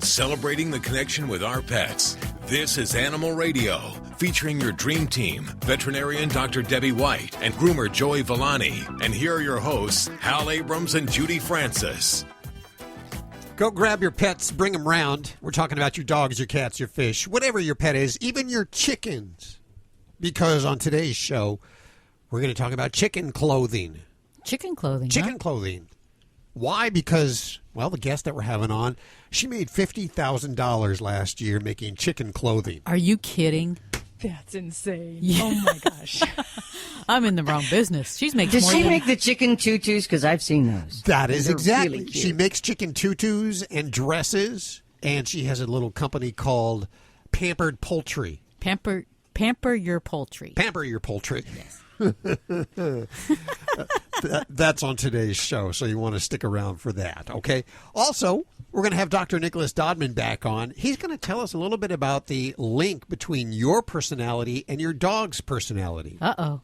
Celebrating the connection with our pets. This is Animal Radio, featuring your dream team, veterinarian Dr. Debbie White and groomer Joey Villani. And here are your hosts, Hal Abrams and Judy Francis. Go grab your pets, bring them round. We're talking about your dogs, your cats, your fish, whatever your pet is, even your chickens. Because on today's show, we're going to talk about chicken clothing. Chicken clothing, Chicken clothing. Why? Because, well, the guest that we're having on, she made $50,000 last year making chicken clothing. Are you kidding? That's insane. Yeah. Oh, my gosh. I'm in the wrong business. She's making Does more she than... make the chicken tutus? Because I've seen those. That is They're exactly. really cute. She makes chicken tutus and dresses, and she has a little company called Pampered Poultry. Pamper your poultry. Pamper your poultry. Yes. That's on today's show, so you want to stick around for that, okay? Also, we're going to have Dr. Nicholas Dodman back on. He's going to tell us a little bit about the link between your personality and your dog's personality. Uh-oh.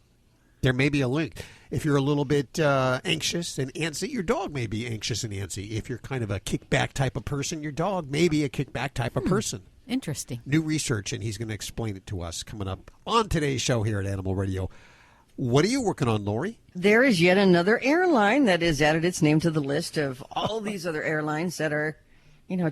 There may be a link. If you're a little bit anxious and antsy, your dog may be anxious and antsy. If you're kind of a kickback type of person, your dog may be a kickback type of person. Interesting. New research, and he's going to explain it to us coming up on today's show here at Animal Radio. What are you working on, Lori? There is yet another airline that has added its name to the list of all these other airlines that are,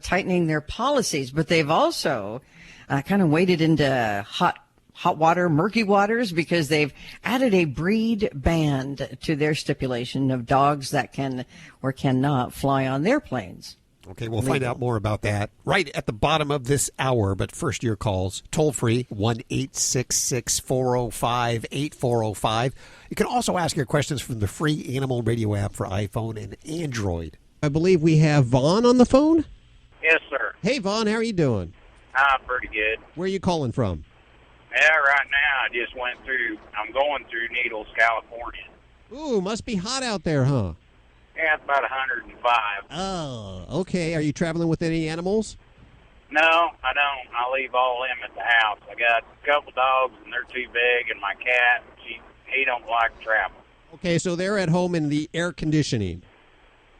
tightening their policies. But they've also kind of waded into hot water, murky waters, because they've added a breed band to their stipulation of dogs that can or cannot fly on their planes. Okay, we'll find out more about that right at the bottom of this hour. But first, your calls. Toll free, 1-866-405-8405. You can also ask your questions from the free Animal Radio app for iPhone and Android. I believe we have Vaughn on the phone. Yes, sir. Hey, Vaughn, how are you doing? I'm pretty good. Where are you calling from? Yeah, right now I'm going through Needles, California. Ooh, must be hot out there, huh? Yeah, it's about 105. Oh, okay. Are you traveling with any animals? No, I don't. I leave all them at the house. I got a couple dogs, and they're too big, and my cat, he don't like travel. Okay, so they're at home in the air conditioning.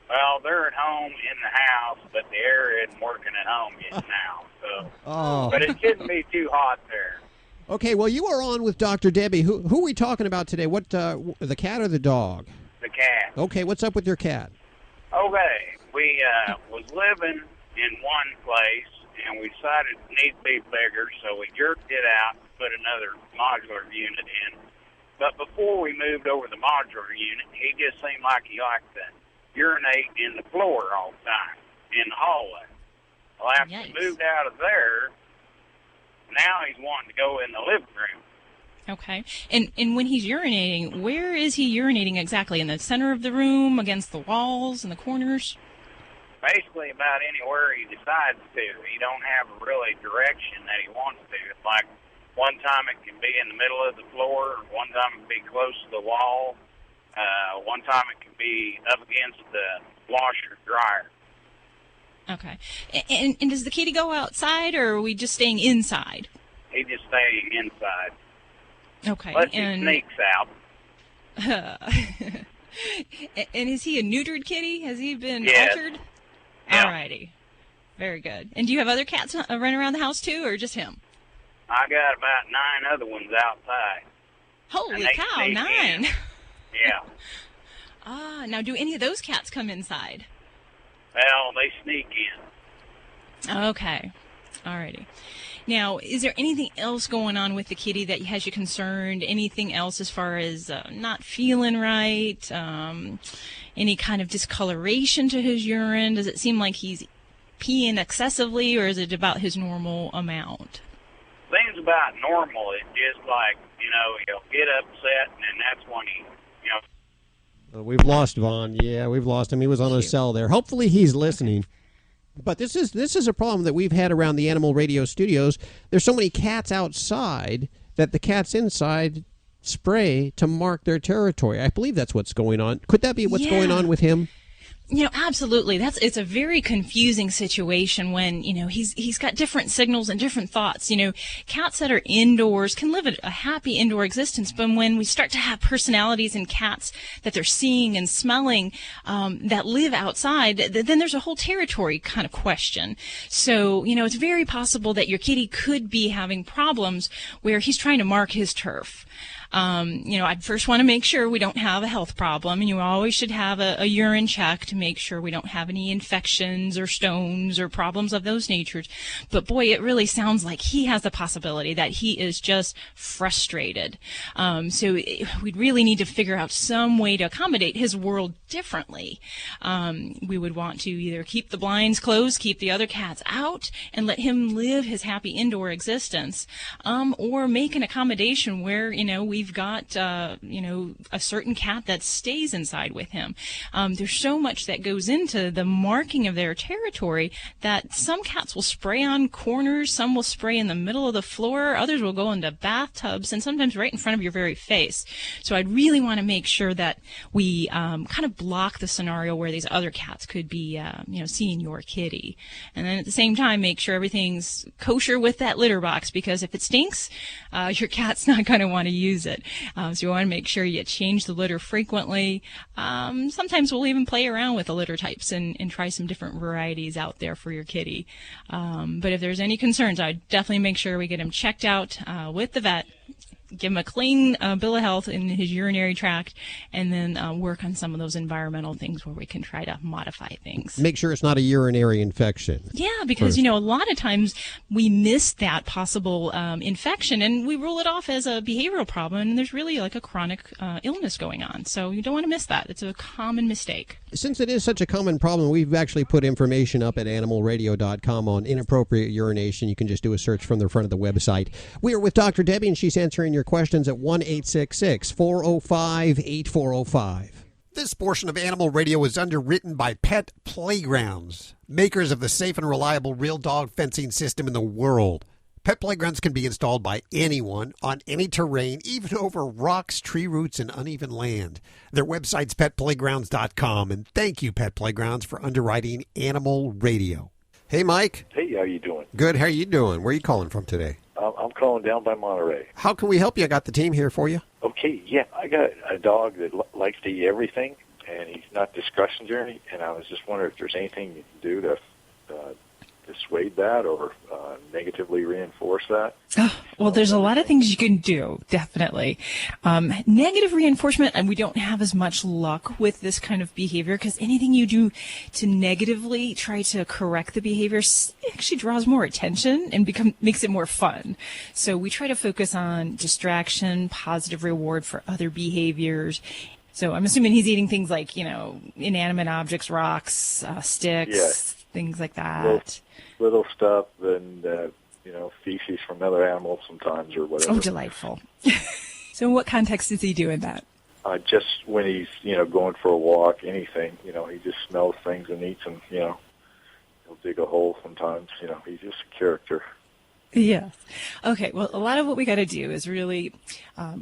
Well, they're at home in the house, but the air isn't working at home yet now. So, But it shouldn't be too hot there. Okay, well, you are on with Dr. Debbie. Who are we talking about today? What the cat or the dog? The cat. Okay, what's up with your cat? Okay, we was living in one place, and we decided it needed to be bigger, so we jerked it out and put another modular unit in. But before we moved over the modular unit, he just seemed like he liked to urinate in the floor all the time, in the hallway. Well, after we moved out of there, now he's wanting to go in the living room. Okay. And when he's urinating, where is he urinating exactly? In the center of the room, against the walls, in the corners? Basically about anywhere he decides to. He don't have a really direction that he wants to. It's like one time it can be in the middle of the floor, one time it can be close to the wall, one time it can be up against the washer dryer. Okay. And does the kitty go outside, or are we just staying inside? He just stays inside. Okay. Unless he sneaks out. And is he a neutered kitty? Has he been Yes. altered? Yeah. Alrighty. Very good. And do you have other cats running around the house too, or just him? I got about 9 other ones outside. Holy And they cow, sneak 9. in. Yeah. Now do any of those cats come inside? Well, they sneak in. Okay. Alrighty. Now, is there anything else going on with the kitty that has you concerned? Anything else as far as not feeling right? Any kind of discoloration to his urine? Does it seem like he's peeing excessively, or is it about his normal amount? Seems about normal. It's just like, he'll get upset, and that's when he, We've lost Vaughn. Yeah, we've lost him. He was on a cell there. Hopefully he's listening. But this is a problem that we've had around the Animal Radio studios. There's so many cats outside that the cats inside spray to mark their territory. I believe that's what's going on. Could that be what's going on with him? Absolutely. It's a very confusing situation when, he's got different signals and different thoughts. Cats that are indoors can live a happy indoor existence, but when we start to have personalities in cats that they're seeing and smelling, that live outside, then there's a whole territory kind of question. So, it's very possible that your kitty could be having problems where he's trying to mark his turf. I'd first want to make sure we don't have a health problem, and you always should have a urine check to make sure we don't have any infections or stones or problems of those natures. But boy, it really sounds like he has the possibility that he is just frustrated. So we'd really need to figure out some way to accommodate his world differently. We would want to either keep the blinds closed, keep the other cats out, and let him live his happy indoor existence, or make an accommodation where, we've got, a certain cat that stays inside with him. There's so much that goes into the marking of their territory that some cats will spray on corners, some will spray in the middle of the floor, others will go into bathtubs, and sometimes right in front of your very face. So I'd really want to make sure that we kind of block the scenario where these other cats could be, seeing your kitty. And then at the same time, make sure everything's kosher with that litter box, because if it stinks, your cat's not going to want to use it. So you want to make sure you change the litter frequently. Sometimes we'll even play around with the litter types and try some different varieties out there for your kitty. But if there's any concerns, I'd definitely make sure we get him checked out with the vet, give him a clean bill of health in his urinary tract, and then work on some of those environmental things where we can try to modify things. Make sure it's not a urinary infection. Yeah, because, a lot of times we miss that possible infection, and we rule it off as a behavioral problem, and there's really like a chronic illness going on. So you don't want to miss that. It's a common mistake. Since it is such a common problem, we've actually put information up at animalradio.com on inappropriate urination. You can just do a search from the front of the website. We are with Dr. Debbie, and she's answering your questions at 1-866-405-8405. This portion of Animal Radio is underwritten by Pet Playgrounds, makers of the safe and reliable real dog fencing system in the world. Pet Playgrounds can be installed by anyone on any terrain, even over rocks, tree roots, and uneven land. Their website's petplaygrounds.com, and thank you, Pet Playgrounds, for underwriting Animal Radio. Hey, Mike. Hey, how you doing? Good. How are you doing? Where are you calling from today? I'm calling down by Monterey. How can we help you? I got the team here for you. Okay, yeah, I got a dog that likes to eat everything, and he's not discretionary, and I was just wondering if there's anything you can do to dissuade that or negatively reinforce that. Well, there's a lot of things you can do, definitely. Negative reinforcement, and we don't have as much luck with this kind of behavior, because anything you do to negatively try to correct the behavior actually draws more attention and makes it more fun. So we try to focus on distraction, positive reward for other behaviors. So I'm assuming he's eating things like, inanimate objects, rocks, sticks, things like that. Little stuff and, feces from other animals sometimes or whatever. Oh, delightful. So in what context is he doing that? Just when he's, going for a walk, anything, he just smells things and eats them, he'll dig a hole sometimes, he's just a character. Yes. Okay. Well, a lot of what we got to do is really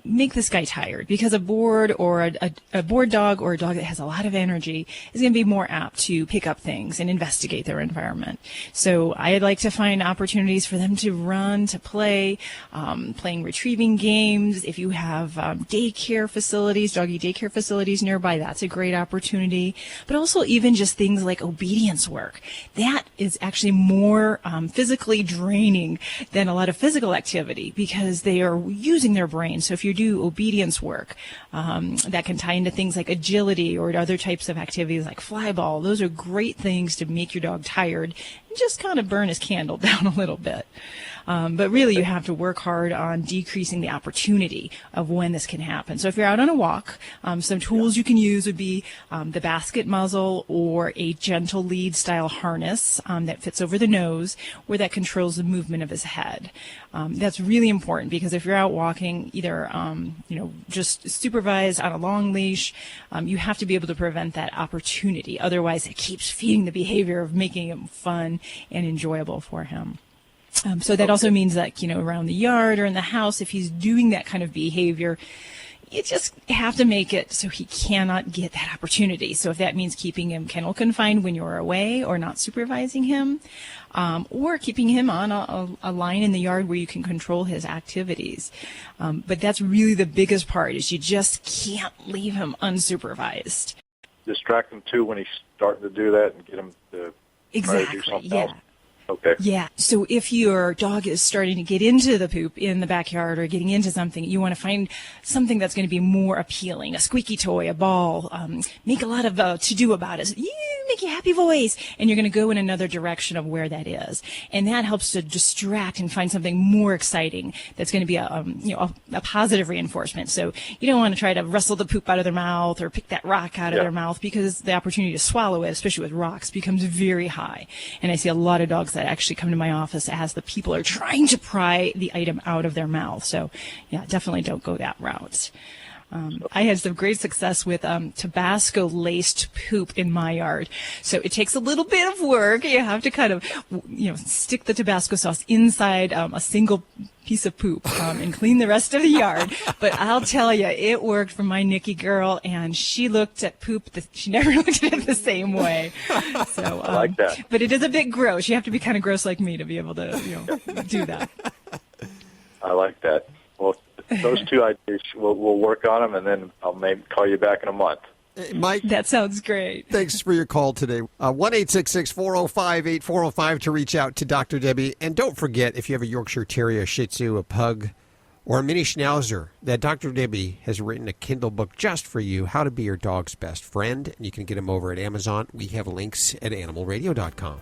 make this guy tired, because a bored or a bored dog or a dog that has a lot of energy is going to be more apt to pick up things and investigate their environment. So I'd like to find opportunities for them to run, to play, playing retrieving games. If you have daycare facilities, doggy daycare facilities nearby, that's a great opportunity. But also even just things like obedience work. That is actually more physically draining than a lot of physical activity, because they are using their brain. So if you do obedience work, that can tie into things like agility or other types of activities like flyball. Those are great things to make your dog tired and just kind of burn his candle down a little bit. But really, you have to work hard on decreasing the opportunity of when this can happen. So if you're out on a walk, some tools you can use would be the basket muzzle or a gentle lead style harness that fits over the nose, where that controls the movement of his head. That's really important, because if you're out walking, either just supervised on a long leash, you have to be able to prevent that opportunity. Otherwise, it keeps feeding the behavior of making it fun and enjoyable for him. So that also means that, around the yard or in the house, if he's doing that kind of behavior, you just have to make it so he cannot get that opportunity. So if that means keeping him kennel confined when you're away or not supervising him, or keeping him on a line in the yard where you can control his activities. But that's really the biggest part, is you just can't leave him unsupervised. Distract him too when he's starting to do that and get him to try to do something else. Okay. Yeah. So if your dog is starting to get into the poop in the backyard or getting into something, you want to find something that's going to be more appealing. A squeaky toy, a ball. Make a lot of to-do about it. Make a happy voice. And you're going to go in another direction of where that is. And that helps to distract and find something more exciting that's going to be a positive reinforcement. So you don't want to try to wrestle the poop out of their mouth or pick that rock out of their mouth, because the opportunity to swallow it, especially with rocks, becomes very high. And I see a lot of dogs that actually come to my office as the people are trying to pry the item out of their mouth. So, yeah, definitely don't go that route. I had some great success with Tabasco-laced poop in my yard. So it takes a little bit of work. You have to kind of, stick the Tabasco sauce inside a single piece of poop and clean the rest of the yard. But I'll tell you, it worked for my Nikki girl, and she looked at poop. She never looked at it the same way. So I like that. But it is a bit gross. You have to be kind of gross like me to be able to do that. I like that. Well, those two ideas, we'll work on them, and then I'll maybe call you back in a month. Mike, that sounds great. Thanks for your call today. 1-866-405-8405 to reach out to Dr. Debbie. And don't forget, if you have a Yorkshire Terrier, a Shih Tzu, a Pug, or a Mini Schnauzer, that Dr. Debbie has written a Kindle book just for you, How to Be Your Dog's Best Friend. And you can get them over at Amazon. We have links at animalradio.com.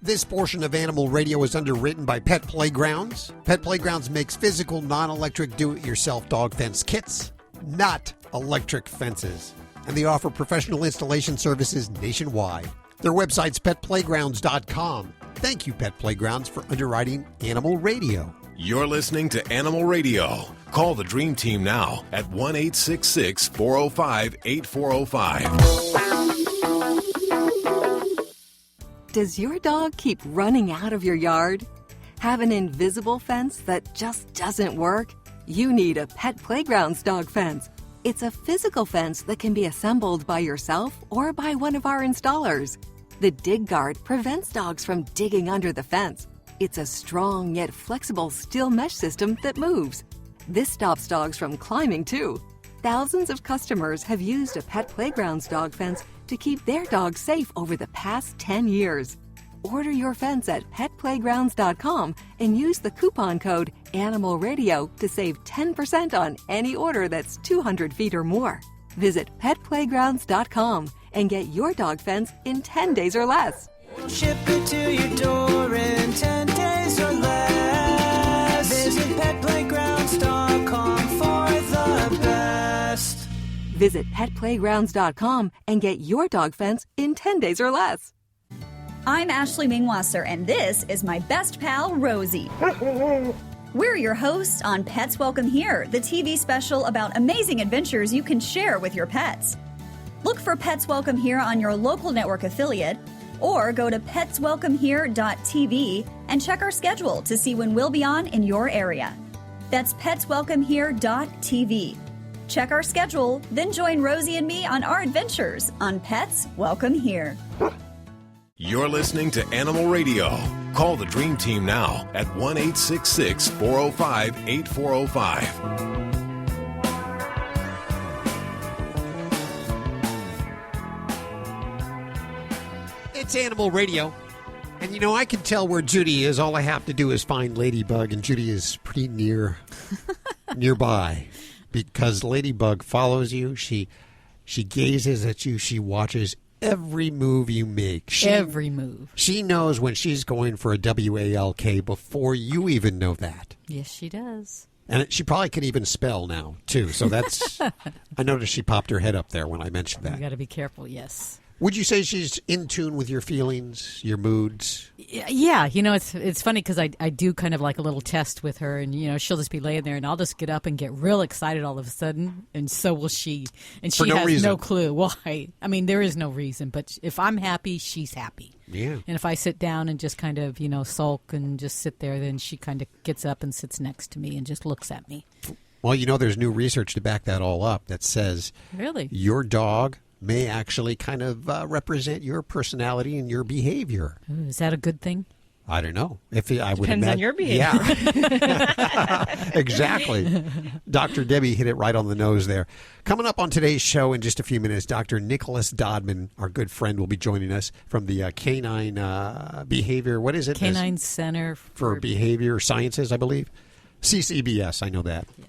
This portion of Animal Radio is underwritten by Pet Playgrounds. Pet Playgrounds makes physical, non-electric, do-it-yourself dog fence kits, not electric fences. And they offer professional installation services nationwide. Their website's petplaygrounds.com. Thank you, Pet Playgrounds, for underwriting Animal Radio. You're listening to Animal Radio. Call the Dream Team now at 1-866-405-8405. Does your dog keep running out of your yard? Have an invisible fence that just doesn't work? You need a Pet Playgrounds dog fence. It's a physical fence that can be assembled by yourself or by one of our installers. The Dig Guard prevents dogs from digging under the fence. It's a strong yet flexible steel mesh system that moves. This stops dogs from climbing too. Thousands of customers have used a Pet Playgrounds dog fence to keep their dogs safe over the past 10 years. Order your fence at petplaygrounds.com and use the coupon code ANIMALRADIO to save 10% on any order that's 200 feet or more. Visit petplaygrounds.com and get your dog fence in 10 days or less. We'll ship it to your door in 10 days or less. Visit petplaygrounds.com for the best. Visit petplaygrounds.com and get your dog fence in 10 days or less. I'm Ashley Mingwasser, and this is my best pal, Rosie. We're your hosts on Pets Welcome Here, the TV special about amazing adventures you can share with your pets. Look for Pets Welcome Here on your local network affiliate, or go to petswelcomehere.tv and check our schedule to see when we'll be on in your area. That's petswelcomehere.tv. Check our schedule, then join Rosie and me on our adventures on Pets Welcome Here. You're listening to Animal Radio. Call the Dream Team now at 1-866-405-8405. It's Animal Radio. And I can tell where Judy is. All I have to do is find Ladybug, and Judy is pretty nearby. Because Ladybug follows you. She gazes at you. She watches every move you make. Every move. She knows when she's going for a WALK before you even know that. Yes, she does. And she probably can even spell now, too. So that's... I noticed she popped her head up there when I mentioned that. You got to be careful, yes. Would you say she's in tune with your feelings, your moods? Yeah, it's funny because I do kind of like a little test with her, and she'll just be laying there, and I'll just get up and get real excited all of a sudden, and so will she. And she has no clue why. I mean, there is no reason, but if I'm happy, she's happy. Yeah. And if I sit down and just kind of sulk and just sit there, then she kind of gets up and sits next to me and just looks at me. Well, there's new research to back that all up that says really your dog may actually kind of represent your personality and your behavior. Ooh, is that a good thing? I don't know. I would Depends on your behavior. Yeah, exactly. Dr. Debbie hit it right on the nose there. Coming up on today's show in just a few minutes, Dr. Nicholas Dodman, our good friend, will be joining us from the Canine Behavior. What is it? Canine Center for Behavior Sciences, I believe. CCBS, I know that. Yeah.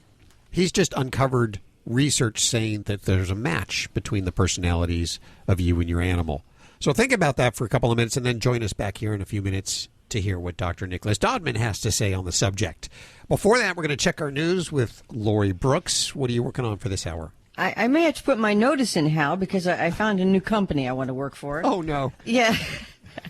He's just uncovered research saying that there's a match between the personalities of you and your animal. So think about that for a couple of minutes and then join us back here in a few minutes to hear what Dr. Nicholas Dodman has to say on the subject. Before that, we're going to check our news with Lori Brooks. What are you working on for this hour? I may have to put my notice in, Hal, because I found a new company I want to work for. Oh, no. Yeah.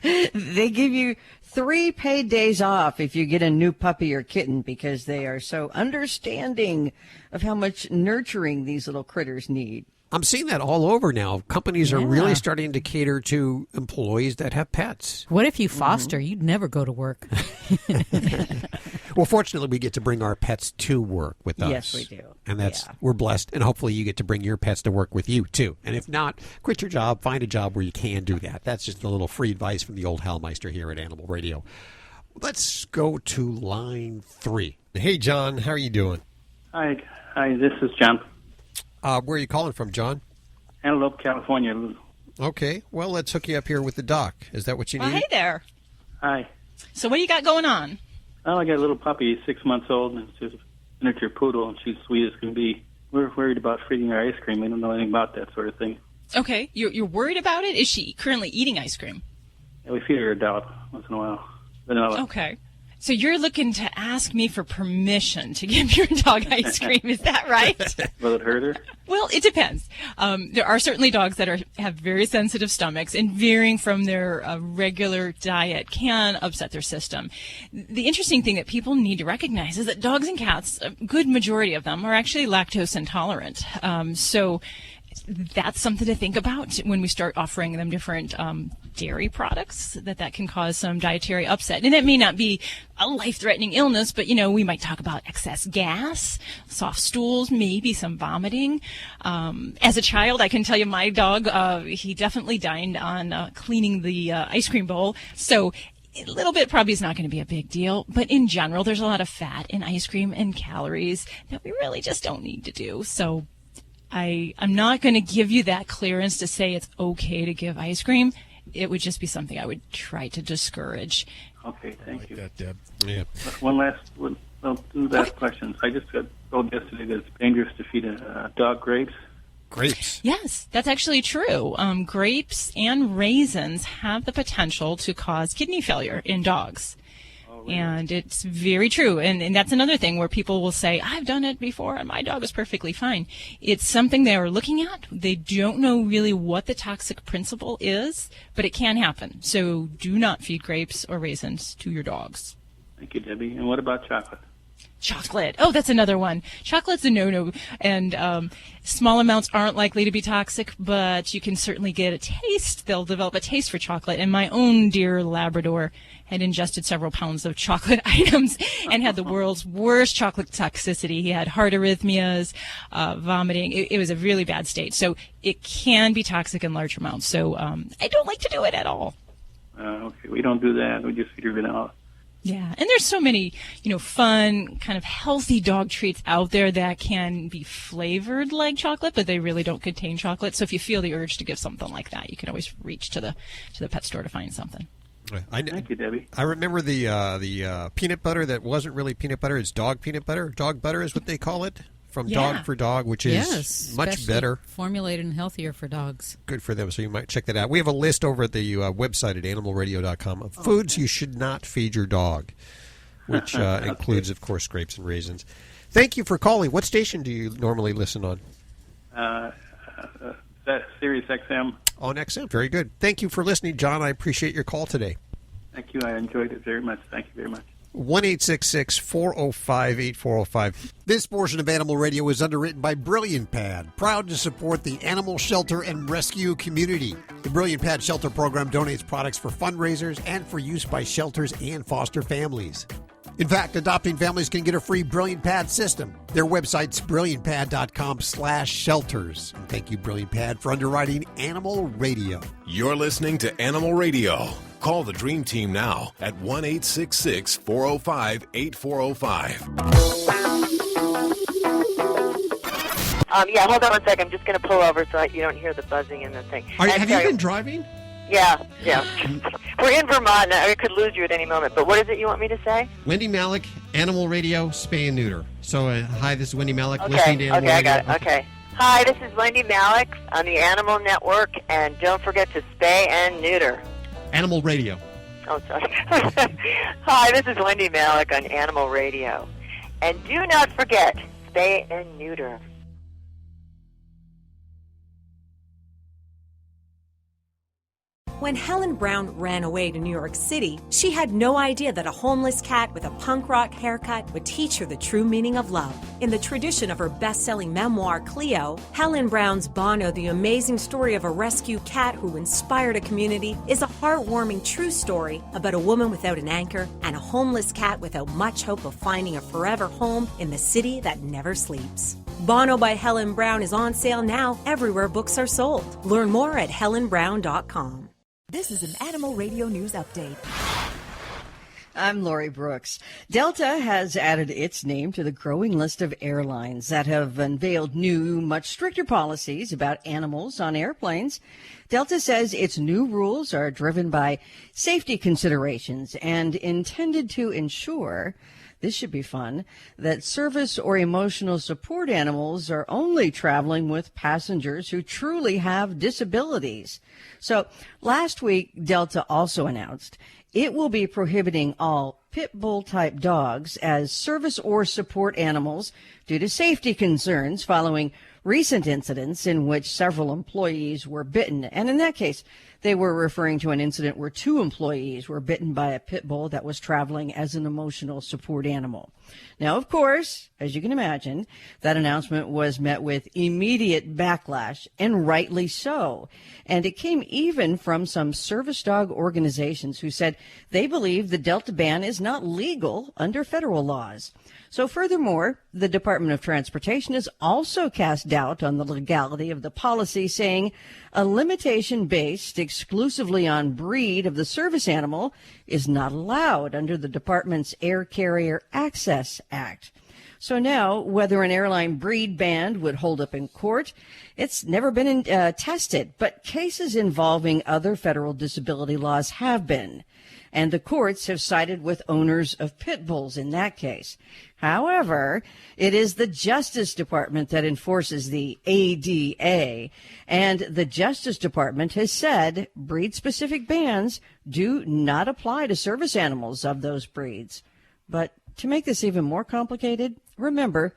They give you 3 paid days off if you get a new puppy or kitten because they are so understanding of how much nurturing these little critters need. I'm seeing that all over now. Companies are really starting to cater to employees that have pets. What if you foster? You'd never go to work. Well, fortunately, we get to bring our pets to work with us. Yes, we do. And we're blessed. And hopefully you get to bring your pets to work with you, too. And if not, quit your job, find a job where you can do that. That's just a little free advice from the old Hallmeister here at Animal Radio. Let's go to line 3. Hey, John, how are you doing? Hi, this is John. Where are you calling from, John? Antelope, California. Okay, well, let's hook you up here with the doc. Is that what you need? Well, hey there. Hi. So what do you got going on? Oh, I got a little puppy, 6 months old, and she's a miniature poodle, and she's sweet as can be. We're worried about feeding her ice cream. We don't know anything about that sort of thing. Okay, you're worried about it? Is she currently eating ice cream? Yeah, we feed her a dollop once in a while. Vanilla. Okay. So you're looking to ask me for permission to give your dog ice cream, is that right? Will it hurt her? Well, it depends. There are certainly dogs that have very sensitive stomachs, and veering from their regular diet can upset their system. The interesting thing that people need to recognize is that dogs and cats, a good majority of them, are actually lactose intolerant. So that's something to think about when we start offering them different dairy products, that can cause some dietary upset. And it may not be a life-threatening illness, but, we might talk about excess gas, soft stools, maybe some vomiting. As a child, I can tell you my dog, he definitely dined on cleaning the ice cream bowl. So a little bit probably is not going to be a big deal, but in general, there's a lot of fat in ice cream and calories that we really just don't need to do. So I'm not going to give you that clearance to say it's okay to give ice cream. It would just be something I would try to discourage. Okay, thank you. That, Deb. Yeah. Two last questions. I just got told yesterday that it's dangerous to feed a dog grapes. Grapes? Yes, that's actually true. Grapes and raisins have the potential to cause kidney failure in dogs. And it's very true. And that's another thing where people will say, I've done it before and my dog is perfectly fine. It's something they are looking at. They don't know really what the toxic principle is, but it can happen. So do not feed grapes or raisins to your dogs. Thank you, Debbie. And what about chocolate? Chocolate. Oh, that's another one. Chocolate's a no-no. And small amounts aren't likely to be toxic, but you can certainly get a taste. They'll develop a taste for chocolate. And my own dear Labrador had ingested several pounds of chocolate items and had the world's worst chocolate toxicity. He had heart arrhythmias, vomiting. It was a really bad state. So it can be toxic in large amounts. So I don't like to do it at all. Okay, we don't do that. We just feed her vanilla. Yeah, and there's so many, fun, kind of healthy dog treats out there that can be flavored like chocolate, but they really don't contain chocolate. So if you feel the urge to give something like that, you can always reach to the pet store to find something. Thank you, Debbie. I remember the peanut butter that wasn't really peanut butter. It's dog peanut butter. Dog butter is what they call it. From Dog for Dog, which is much better. Formulated and healthier for dogs. Good for them, so you might check that out. We have a list over at the website at animalradio.com of foods you should not feed your dog, which includes, of course, grapes and raisins. Thank you for calling. What station do you normally listen on? Sirius XM. On XM. Very good. Thank you for listening, John. I appreciate your call today. Thank you. I enjoyed it very much. Thank you very much. 1-866-405-8405. This portion of Animal Radio is underwritten by Brilliant Pad, proud to support the animal shelter and rescue community. The Brilliant Pad Shelter Program donates products for fundraisers and for use by shelters and foster families. In fact, adopting families can get a free Brilliant Pad system. Their website's brilliantpad.com/shelters. And thank you, Brilliant Pad, for underwriting Animal Radio. You're listening to Animal Radio. Call the Dream Team now at 1-866-405-8405. Yeah, hold on one second. I'm just going to pull over so you don't hear the buzzing in the thing. Have you been driving? Yeah. We're in Vermont. I could lose you at any moment. But what is it you want me to say? Wendy Malick, Animal Radio, spay and neuter. So, hi, this is Wendy Malick, listening to Animal Radio. I got it. Okay. Hi, this is Wendy Malick on the Animal Network, and don't forget to spay and neuter. Animal Radio. Oh, sorry. Hi, this is Wendy Malick on Animal Radio. And do not forget, spay and neuter. When Helen Brown ran away to New York City, she had no idea that a homeless cat with a punk rock haircut would teach her the true meaning of love. In the tradition of her best-selling memoir, Cleo, Helen Brown's Bono, The Amazing Story of a Rescue Cat Who Inspired a Community, is a heartwarming true story about a woman without an anchor and a homeless cat without much hope of finding a forever home in the city that never sleeps. Bono by Helen Brown is on sale now everywhere books are sold. Learn more at helenbrown.com. This is an Animal Radio News Update. I'm Lori Brooks. Delta has added its name to the growing list of airlines that have unveiled new, much stricter policies about animals on airplanes. Delta says its new rules are driven by safety considerations and intended to ensure, this should be fun, that service or emotional support animals are only traveling with passengers who truly have disabilities. So last week, Delta also announced it will be prohibiting all pit bull type dogs as service or support animals due to safety concerns following recent incidents in which several employees were bitten. And in that case, they were referring to an incident where 2 employees were bitten by a pit bull that was traveling as an emotional support animal. Now, of course, as you can imagine, that announcement was met with immediate backlash, and rightly so. And it came even from some service dog organizations who said they believe the Delta ban is not legal under federal laws. So furthermore, the Department of Transportation has also cast doubt on the legality of the policy, saying a limitation based exclusively on breed of the service animal is not allowed under the department's Air Carrier Access Act. So now, whether an airline breed ban would hold up in court, it's never been tested, but cases involving other federal disability laws have been. And the courts have sided with owners of pit bulls in that case. However, it is the Justice Department that enforces the ADA, and the Justice Department has said breed-specific bans do not apply to service animals of those breeds. But to make this even more complicated, remember,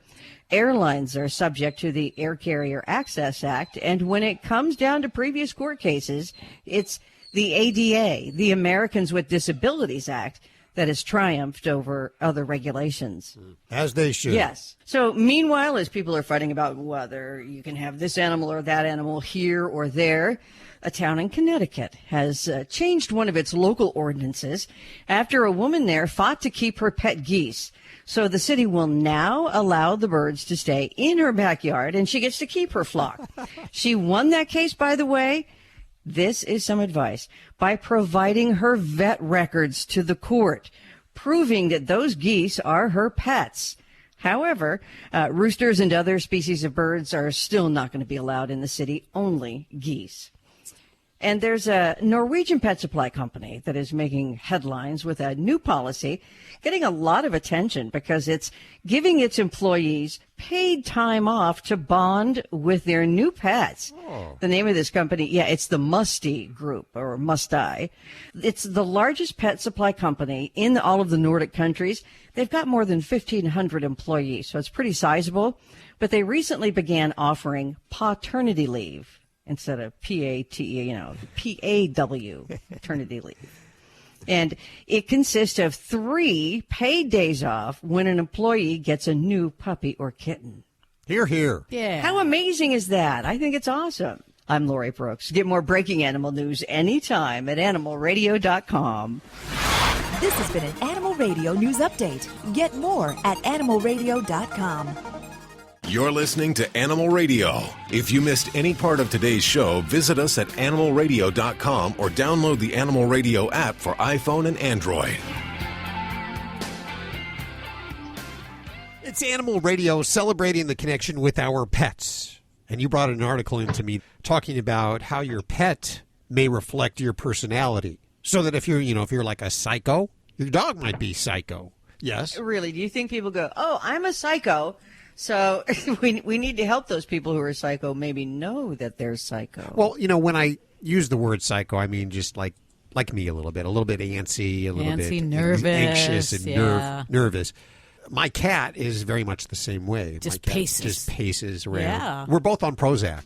airlines are subject to the Air Carrier Access Act, and when it comes down to previous court cases, it's the ADA, the Americans with Disabilities Act, that has triumphed over other regulations. As they should. Yes. So meanwhile, as people are fighting about whether you can have this animal or that animal here or there, a town in Connecticut has changed one of its local ordinances after a woman there fought to keep her pet geese. So the city will now allow the birds to stay in her backyard, and she gets to keep her flock. She won that case, by the way. This is some advice by providing her vet records to the court, proving that those geese are her pets. However, roosters and other species of birds are still not going to be allowed in the city, only geese. And there's a Norwegian pet supply company that is making headlines with a new policy, getting a lot of attention because it's giving its employees paid time off to bond with their new pets. Oh. The name of this company, it's the Musty Group, or Musti. It's the largest pet supply company in all of the Nordic countries. They've got more than 1,500 employees, so it's pretty sizable. But they recently began offering paternity leave instead of PAW, paternity leave. And it consists of 3 paid days off when an employee gets a new puppy or kitten. Hear, hear. Yeah. How amazing is that? I think it's awesome. I'm Lori Brooks. Get more breaking animal news anytime at animalradio.com. This has been an Animal Radio News Update. Get more at animalradio.com. You're listening to Animal Radio. If you missed any part of today's show, visit us at animalradio.com or download the Animal Radio app for iPhone and Android. It's Animal Radio celebrating the connection with our pets. And you brought an article into me talking about how your pet may reflect your personality. So that if you're like a psycho, your dog might be psycho. Yes. Really? Do you think people go, "Oh, I'm a psycho"? So we need to help those people who are psycho maybe know that they're psycho. Well, when I use the word psycho, I mean just like me a little bit antsy, a little bit nervous, anxious and nervous. My cat is very much the same way. Just My cat paces. just paces around. Yeah. We're both on Prozac.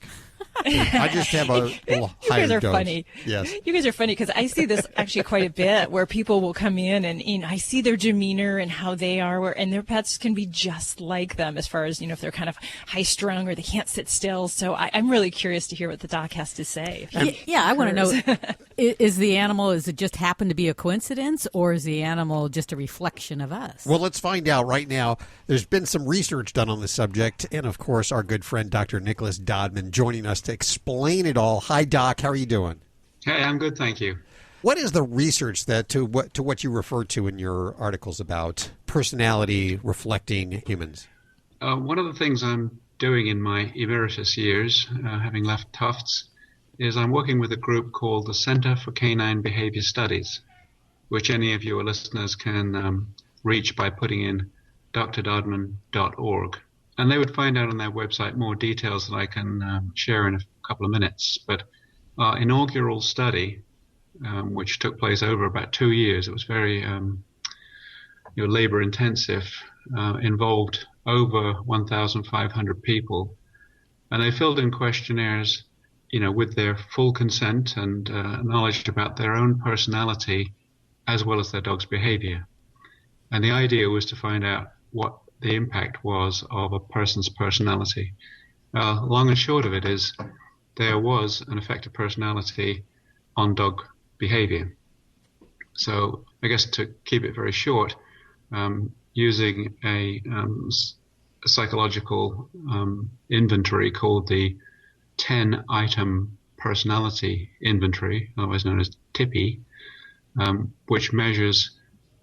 I just have a little higher You guys are dose. funny. Yes. You guys are funny because I see this actually quite a bit where people will come in and I see their demeanor and how they are, and their pets can be just like them as far as, if they're kind of high strung or they can't sit still. So I'm really curious to hear what the doc has to say. Yeah, I want to know, is it just happen to be a coincidence, or is the animal just a reflection of us? Well, let's find out right now. There's been some research done on the subject, and of course, our good friend Dr. Nicholas Dodman joining us to explain it all. Hi, Doc. How are you doing? Hey, I'm good, thank you. What is the research that to what you referred to in your articles about personality reflecting humans? One of the things I'm doing in my emeritus years, having left Tufts, is I'm working with a group called the Center for Canine Behavior Studies, which any of your listeners can reach by putting in drdodman.org. And they would find out on their website more details that I can share in a couple of minutes. But our inaugural study, which took place over about 2 years, it was very labor intensive, involved over 1,500 people. And they filled in questionnaires, with their full consent and knowledge about their own personality as well as their dog's behavior. And the idea was to find out what the impact was of a person's personality. Long and short of it is there was an effect of personality on dog behavior. So I guess to keep it very short, using a psychological inventory called the 10-item personality inventory, otherwise known as TIPI, which measures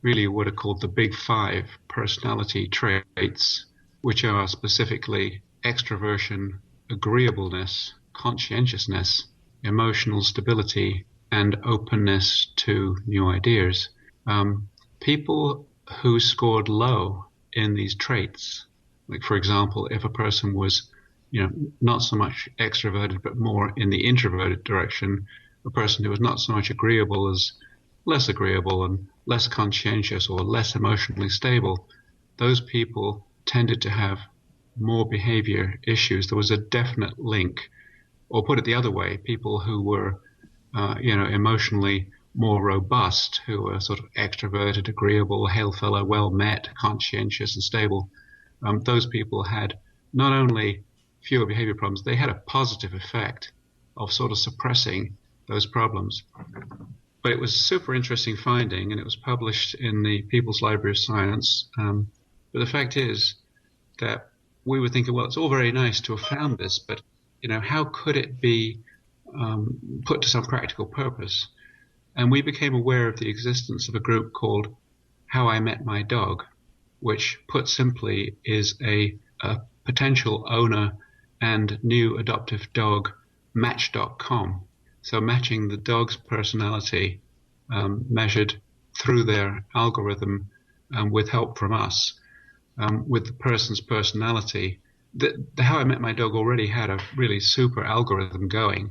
really what are called the big 5 personality traits, which are specifically extroversion, agreeableness, conscientiousness, emotional stability, and openness to new ideas. People who scored low in these traits, like for example, if a person was, not so much extroverted but more in the introverted direction, a person who was not so much agreeable as less agreeable and less conscientious or less emotionally stable, those people tended to have more behavior issues. There was a definite link. Or put it the other way, people who were, emotionally more robust, who were sort of extroverted, agreeable, hail fellow, well met, conscientious and stable, those people had not only fewer behavior problems, they had a positive effect of sort of suppressing those problems. But it was a super interesting finding, and it was published in the People's Library of Science. But the fact is that we were thinking, well, it's all very nice to have found this, but, how could it be put to some practical purpose? And we became aware of the existence of a group called How I Met My Dog, which, put simply, is a potential owner and new adoptive dog match.com. So matching the dog's personality measured through their algorithm with help from us with the person's personality. The How I Met My Dog already had a really super algorithm going,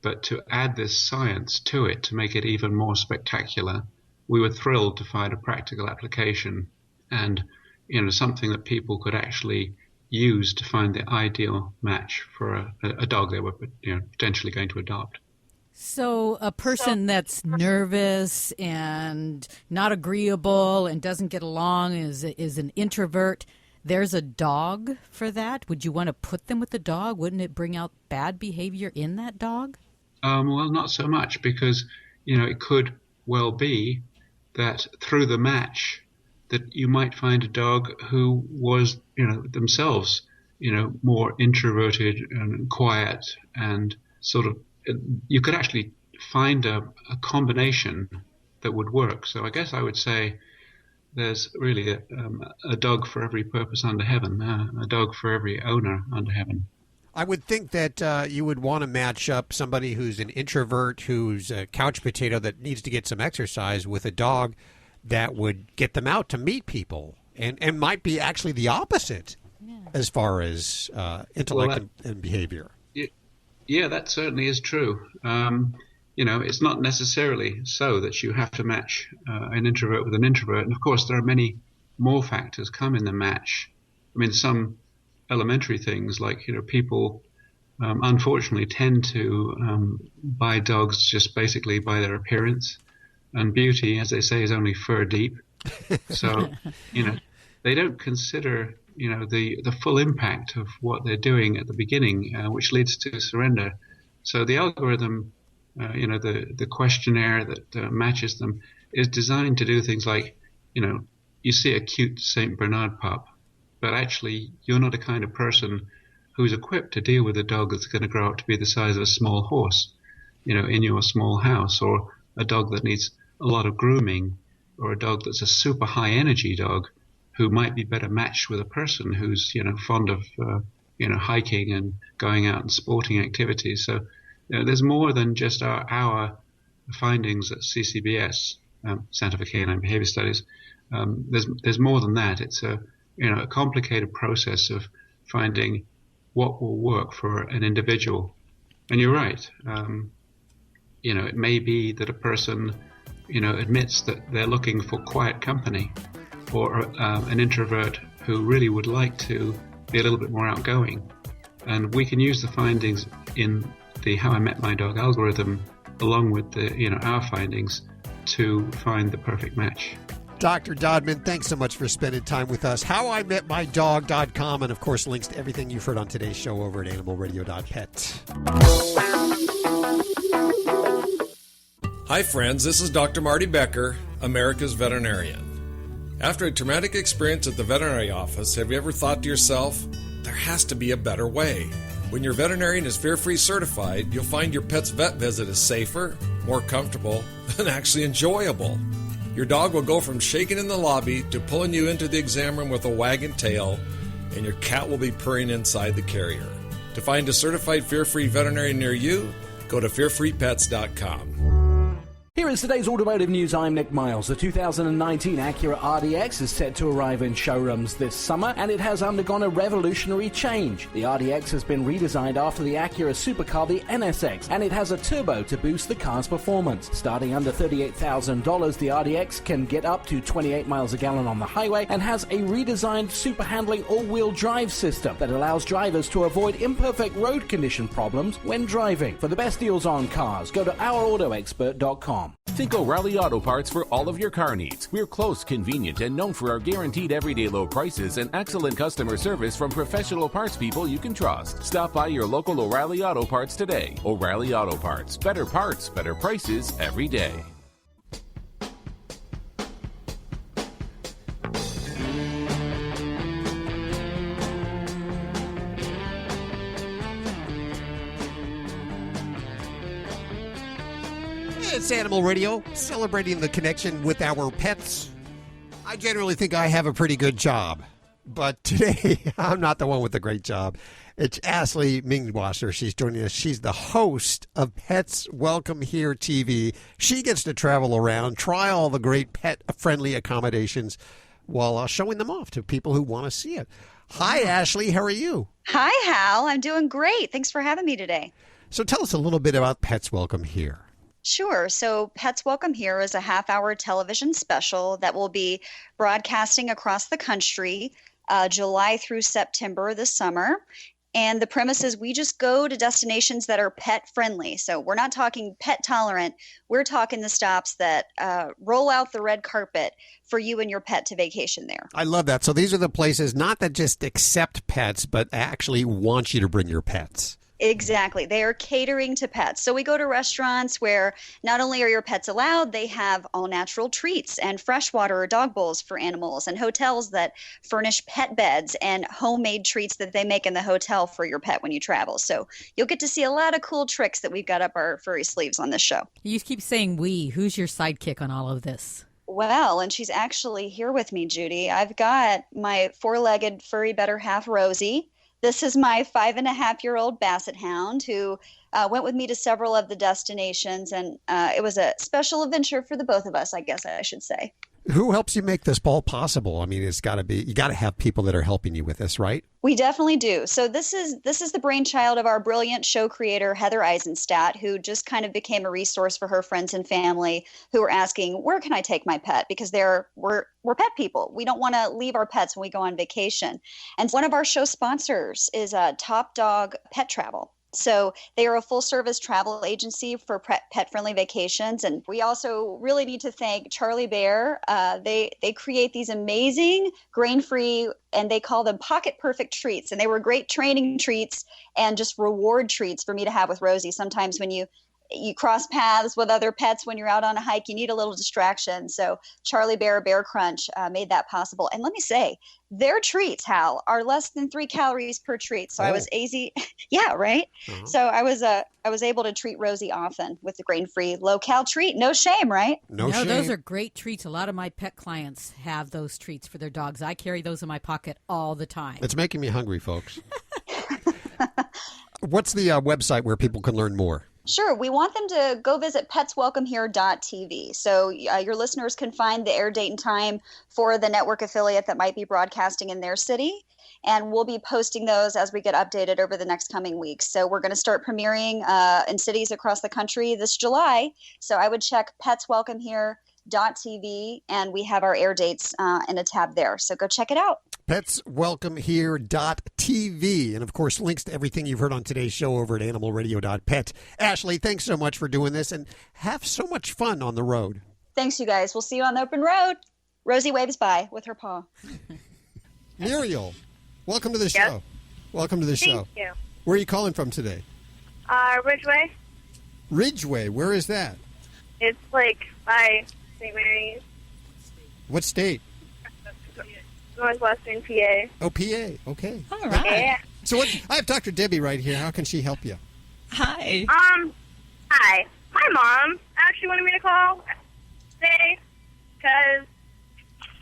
but to add this science to it, to make it even more spectacular, we were thrilled to find a practical application and something that people could actually use to find the ideal match for a dog they were potentially going to adopt. So a person that's nervous and not agreeable and doesn't get along is an introvert. There's a dog for that. Would you want to put them with the dog? Wouldn't it bring out bad behavior in that dog? Well, not so much, because it could well be that through the match that you might find a dog who was, themselves, more introverted and quiet, and sort of you could actually find a combination that would work. So I guess I would say there's really a dog for every purpose under heaven, a dog for every owner under heaven. I would think that you would want to match up somebody who's an introvert, who's a couch potato that needs to get some exercise, with a dog that would get them out to meet people, and might be actually the opposite as far as intellect and behavior. Yeah, that certainly is true. It's not necessarily so that you have to match an introvert with an introvert. And of course, there are many more factors come in the match. I mean, some elementary things like, people unfortunately tend to buy dogs just basically by their appearance. And beauty, as they say, is only fur deep. So, they don't consider, the full impact of what they're doing at the beginning, which leads to surrender. So the algorithm, the questionnaire that matches them is designed to do things like, you see a cute St. Bernard pup, but actually you're not a kind of person who's equipped to deal with a dog that's going to grow up to be the size of a small horse, in your small house, or a dog that needs a lot of grooming, or a dog that's a super high energy dog who might be better matched with a person who's, fond of, hiking and going out and sporting activities. So there's more than just our findings at CCBS, Center for Canine Behavior Studies. There's more than that. It's a complicated process of finding what will work for an individual. And you're right. It may be that a person, admits that they're looking for quiet company, or an introvert who really would like to be a little bit more outgoing. And we can use the findings in the How I Met My Dog algorithm, along with our findings, to find the perfect match. Dr. Dodman, thanks so much for spending time with us. HowIMetMyDog.com, and of course links to everything you've heard on today's show over at animalradio.pet. Hi friends, this is Dr. Marty Becker, America's veterinarian. After a traumatic experience at the veterinary office, have you ever thought to yourself, there has to be a better way? When your veterinarian is fear-free certified, you'll find your pet's vet visit is safer, more comfortable, and actually enjoyable. Your dog will go from shaking in the lobby to pulling you into the exam room with a wagging tail, and your cat will be purring inside the carrier. To find a certified fear-free veterinarian near you, go to fearfreepets.com. Here is today's automotive news. I'm Nick Miles. The 2019 Acura RDX is set to arrive in showrooms this summer, and it has undergone a revolutionary change. The RDX has been redesigned after the Acura supercar, the NSX, and it has a turbo to boost the car's performance. Starting under $38,000, the RDX can get up to 28 miles a gallon on the highway and has a redesigned super handling all-wheel drive system that allows drivers to avoid imperfect road condition problems when driving. For the best deals on cars, go to ourautoexpert.com. Think O'Reilly Auto Parts for all of your car needs. We're close, convenient, and known for our guaranteed everyday low prices and excellent customer service from professional parts people you can trust. Stop by your local O'Reilly Auto Parts today. O'Reilly Auto Parts. Better parts, better prices every day. It's Animal Radio, celebrating the connection with our pets. I generally think I have a pretty good job, but today I'm not the one with the great job. It's Ashley Mingwasser. She's joining us. She's the host of Pets Welcome Here TV. She gets to travel around, try all the great pet-friendly accommodations while showing them off to people who want to see it. Hi, Ashley. How are you? Hi, Hal. I'm doing great. Thanks for having me today. So tell us a little bit about Pets Welcome Here. Sure. So Pets Welcome Here is a half-hour television special that will be broadcasting across the country July through September this summer. And the premise is we just go to destinations that are pet-friendly. So we're not talking pet-tolerant. We're talking the stops that roll out the red carpet for you and your pet to vacation there. I love that. So these are the places not that just accept pets, but actually want you to bring your pets. Exactly. They are catering to pets. So we go to restaurants where not only are your pets allowed, they have all natural treats and freshwater or dog bowls for animals, and hotels that furnish pet beds and homemade treats that they make in the hotel for your pet when you travel. So you'll get to see a lot of cool tricks that we've got up our furry sleeves on this show. You keep saying we. Who's your sidekick on all of this? Well, and she's actually here with me, Judy. I've got my four-legged furry better half, Rosie. This is my 5.5-year-old basset hound who went with me to several of the destinations, and it was a special adventure for the both of us, I guess I should say. Who helps you make this all possible? I mean, you got to have people that are helping you with this, right? We definitely do. So this is the brainchild of our brilliant show creator, Heather Eisenstadt, who just kind of became a resource for her friends and family who were asking, where can I take my pet? Because we're pet people. We don't want to leave our pets when we go on vacation. And one of our show sponsors is Top Dog Pet Travel. So they are a full-service travel agency for pet-friendly vacations. And we also really need to thank Charlie Bear. They create these amazing grain-free, and they call them pocket-perfect treats. And they were great training treats and just reward treats for me to have with Rosie. Sometimes when you cross paths with other pets when you're out on a hike, you need a little distraction. So Charlie Bear Bear Crunch made that possible. And let me say, their treats, Hal, are less than 3 calories per treat. So I was easy. Yeah, right. Uh-huh. So I was able to treat Rosie often with the grain-free low-cal treat. No shame, right? No shame. Those are great treats. A lot of my pet clients have those treats for their dogs. I carry those in my pocket all the time. It's making me hungry, folks. What's the website where people can learn more? Sure. We want them to go visit petswelcomehere.tv. So your listeners can find the air date and time for the network affiliate that might be broadcasting in their city. And we'll be posting those as we get updated over the next coming weeks. So we're going to start premiering in cities across the country this July. So I would check petswelcomehere.tv, and we have our air dates in a tab there. So go check it out. PetsWelcomeHere.tv. And, of course, links to everything you've heard on today's show over at animalradio.pet. Ashley, thanks so much for doing this, and have so much fun on the road. Thanks, you guys. We'll see you on the open road. Rosie waves bye with her paw. Muriel, welcome to the show. Welcome to the show. Thank you. Where are you calling from today? Ridgeway. Ridgeway? Where is that? It's like by St. Mary's. What state? Northwestern PA. Oh, PA. Okay. All right. Yeah. So I have Dr. Debbie right here. How can she help you? Hi. Hi. My mom actually wanted me to call today because,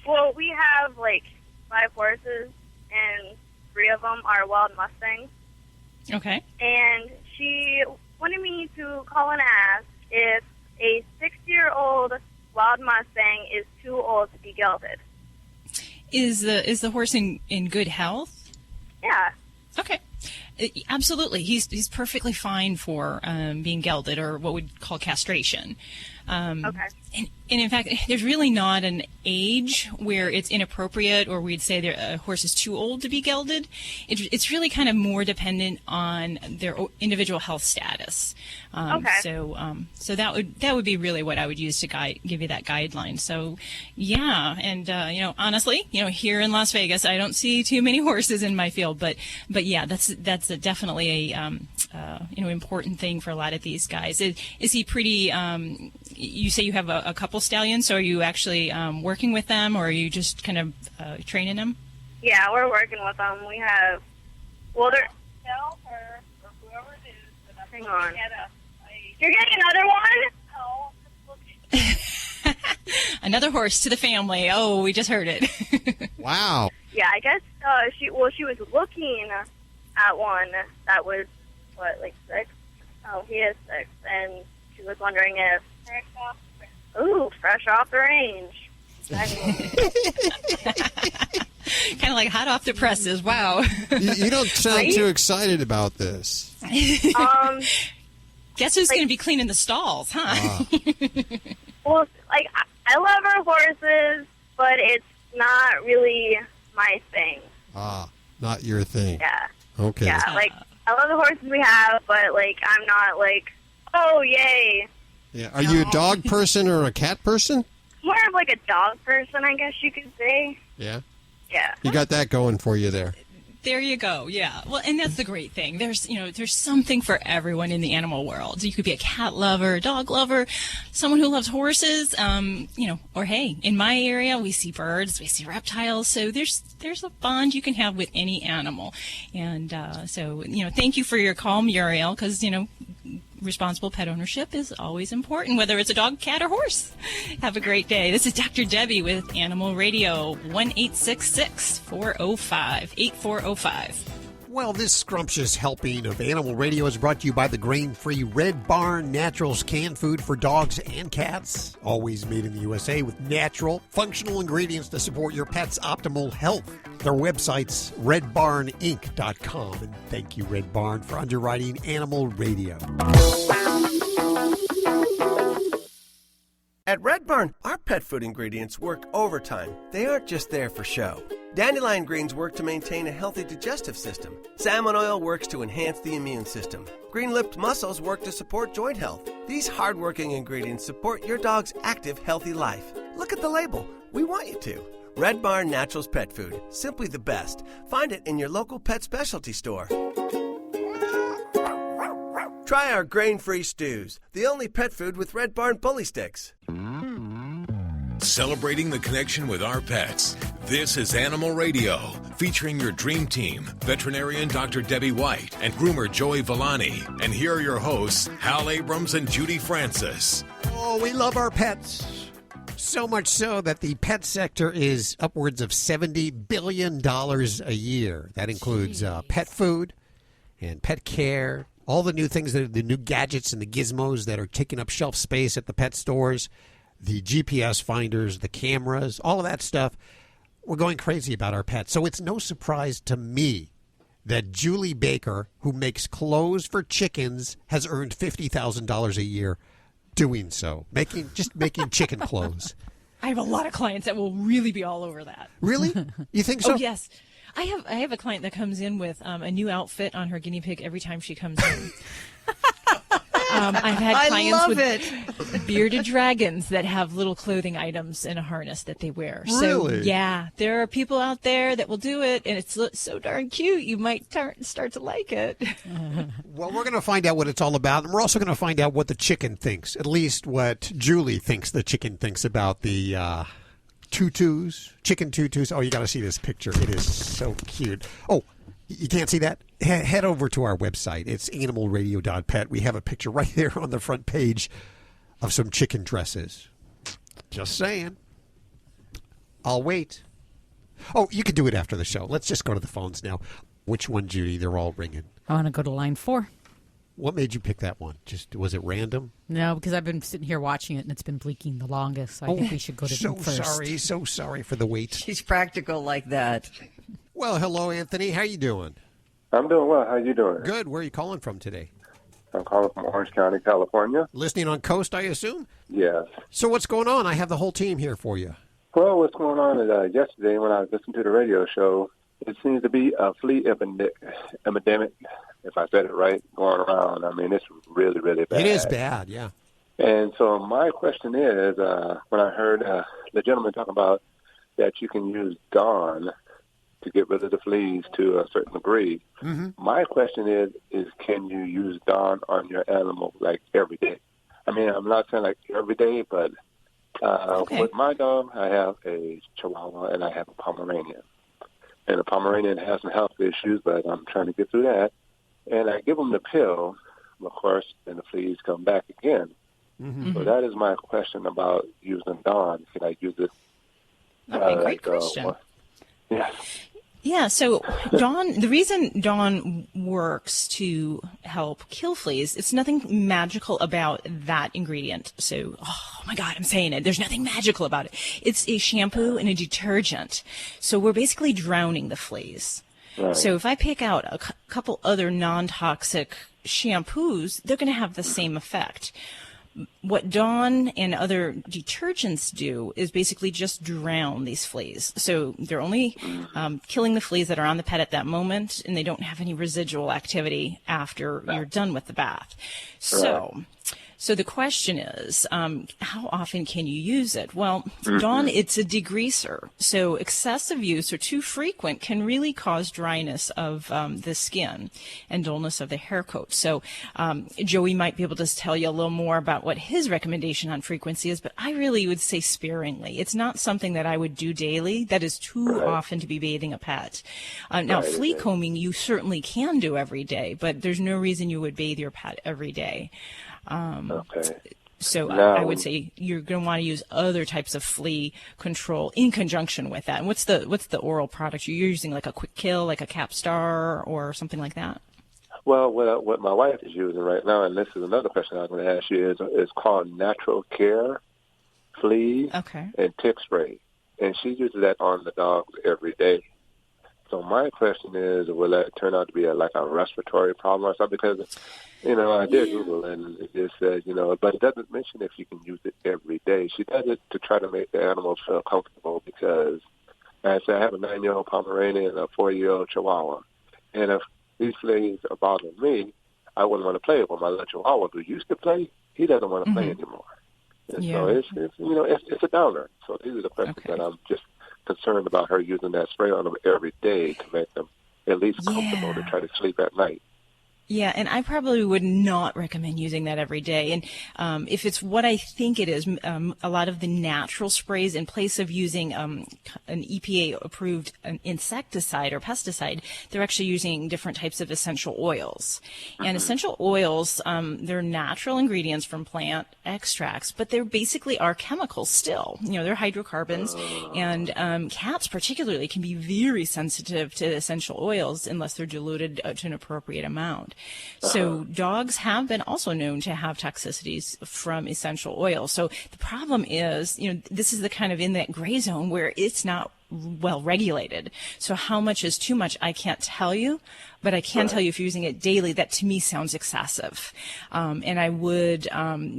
well, we have like 5 horses and 3 of them are wild Mustangs. Okay. And she wanted me to call and ask if a 6-year-old wild Mustang is too old to be gelded. Is the horse in good health? Yeah. Okay. Absolutely. He's perfectly fine for being gelded, or what we'd call castration. Okay. And in fact, there's really not an age where it's inappropriate, or we'd say a horse is too old to be gelded. It's really kind of more dependent on their individual health status. Okay. So that would be really what I would use to give you that guideline. So, yeah, and honestly, here in Las Vegas, I don't see too many horses in my field, but yeah, that's definitely a important thing for a lot of these guys. Is he pretty? You say you have a couple stallions, so are you actually working with them, or are you just kind of training them? Yeah, we're working with them. We have, well, they're... Tell her, or whoever it is, that hang on. You're getting another one? No. Another horse to the family. Oh, we just heard it. Wow. Yeah, I guess she was looking at one that was, like 6? Oh, he is 6, and she was wondering if... fresh off the range. Kind of like hot off the presses. Wow. You don't sound too excited about this. Guess who's going to be cleaning the stalls, huh? Well, like, I love our horses, but it's not really my thing. Not your thing. Yeah. Okay. Yeah, like, I love the horses we have, but, like, I'm not like, oh, yay. Yeah. Are you a dog person or a cat person? More of like a dog person, I guess you could say. Yeah? Yeah. You got that going for you there. There you go. Yeah. Well, and that's the great thing. There's something for everyone in the animal world. You could be a cat lover, a dog lover, someone who loves horses, or hey, in my area, we see birds, we see reptiles. So there's a bond you can have with any animal. And thank you for your call, Muriel, because, responsible pet ownership is always important, whether it's a dog, cat, or horse. Have a great day. This is Dr. Debbie with Animal Radio, 1-866-405-8405. Well, this scrumptious helping of Animal Radio is brought to you by the grain-free Red Barn Naturals canned food for dogs and cats. Always made in the USA with natural, functional ingredients to support your pet's optimal health. Their website's redbarninc.com. And thank you, Red Barn, for underwriting Animal Radio. At Red Barn, our pet food ingredients work overtime. They aren't just there for show. Dandelion greens work to maintain a healthy digestive system. Salmon oil works to enhance the immune system. Green-lipped mussels work to support joint health. These hard-working ingredients support your dog's active, healthy life. Look at the label. We want you to. Red Barn Naturals Pet Food. Simply the best. Find it in your local pet specialty store. Try our grain-free stews, the only pet food with Red Barn bully sticks. Celebrating the connection with our pets. This is Animal Radio, featuring your dream team, veterinarian Dr. Debbie White and groomer Joey Villani. And here are your hosts, Hal Abrams and Judy Francis. Oh, we love our pets. So much so that the pet sector is upwards of $70 billion a year. That includes pet food and pet care, all the new things, the new gadgets and the gizmos that are taking up shelf space at the pet stores, the GPS finders, the cameras, all of that stuff. We're going crazy about our pets. So it's no surprise to me that Julie Baker, who makes clothes for chickens, has earned $50,000 a year doing so, making chicken clothes. I have a lot of clients that will really be all over that. Really? You think so? Oh, yes. I have a client that comes in with a new outfit on her guinea pig every time she comes in. I've had clients with bearded dragons that have little clothing items and a harness that they wear. Really? So, yeah, there are people out there that will do it, and it's so darn cute, you might start to like it. Well, we're going to find out what it's all about, and we're also going to find out what the chicken thinks, at least what Julie thinks the chicken thinks about the tutus, chicken tutus. Oh, you got to see this picture. It is so cute. Oh, you can't see that? Head over to our website. It's animalradio.pet. We have a picture right there on the front page of some chicken dresses. Just saying. I'll wait. Oh, you can do it after the show. Let's just go to the phones now. Which one, Judy? They're all ringing. I want to go to line 4. What made you pick that one? Was it random? No, because I've been sitting here watching it, and it's been blinking the longest. So I think we should go to them first. So sorry for the wait. She's practical like that. Well, hello, Anthony. How you doing? I'm doing well. How you doing? Good. Where are you calling from today? I'm calling from Orange County, California. Listening on Coast, I assume? Yes. So what's going on? I have the whole team here for you. Well, what's going on is yesterday when I was listening to the radio show, it seems to be a flea epidemic, if I said it right, going around. I mean, it's really, really bad. It is bad, yeah. And so my question is, when I heard the gentleman talk about that you can use Dawn to get rid of the fleas to a certain degree, my question is can you use Dawn on your animal like every day? I mean, I'm not saying like every day, but with my dog, I have a Chihuahua and I have a Pomeranian. And the Pomeranian has some health issues, but I'm trying to get through that. And I give them the pill, of course, and the fleas come back again. So that is my question about using Dawn. Can I use it? Okay, great question. Yeah. Yeah, so the reason Dawn works to help kill fleas, it's nothing magical about that ingredient. So, oh my God, I'm saying it. There's nothing magical about it. It's a shampoo and a detergent. So we're basically drowning the fleas. Right. So if I pick out a couple other non-toxic shampoos, they're going to have the same effect. What Dawn and other detergents do is basically just drown these fleas. So they're only killing the fleas that are on the pet at that moment, and they don't have any residual activity after you're done with the bath. So So the question is, how often can you use it? Well, Dawn, it's a degreaser. So excessive use or too frequent can really cause dryness of the skin and dullness of the hair coat. So Joey might be able to tell you a little more about what his recommendation on frequency is, but I really would say sparingly. It's not something that I would do daily. That is too often to be bathing a pet. Now, flea combing you certainly can do every day, but there's no reason you would bathe your pet every day. So I would say you're going to want to use other types of flea control in conjunction with that. And what's the oral product you're using? Like a Quick Kill, like a Capstar, or something like that? Well, what my wife is using right now, and this is another question I'm going to ask you, is called Natural Care Flea and Tick Spray, and she uses that on the dogs every day. So my question is, will that turn out to be like a respiratory problem or something? Because, I did Google and it just says, but it doesn't mention if you can use it every day. She does it to try to make the animals feel comfortable because, as I said, I have a 9-year-old Pomeranian and a 4-year-old Chihuahua. And if these fleas are bothering me, I wouldn't want to play with my little Chihuahua who used to play. He doesn't want to play anymore. And so it's a downer. So these are the questions that I'm just concerned about her using that spray on them every day to make them at least comfortable to try to sleep at night. Yeah, and I probably would not recommend using that every day. And if it's what I think it is, a lot of the natural sprays, in place of using an EPA-approved insecticide or pesticide, they're actually using different types of essential oils. And essential oils, they're natural ingredients from plant extracts, but they basically are chemicals still. They're hydrocarbons, and cats particularly can be very sensitive to essential oils unless they're diluted to an appropriate amount. So dogs have been also known to have toxicities from essential oils. So the problem is, this is the kind of in that gray zone where it's not well regulated. So how much is too much, I can't tell you, but I can tell you if you're using it daily, that to me sounds excessive. And I would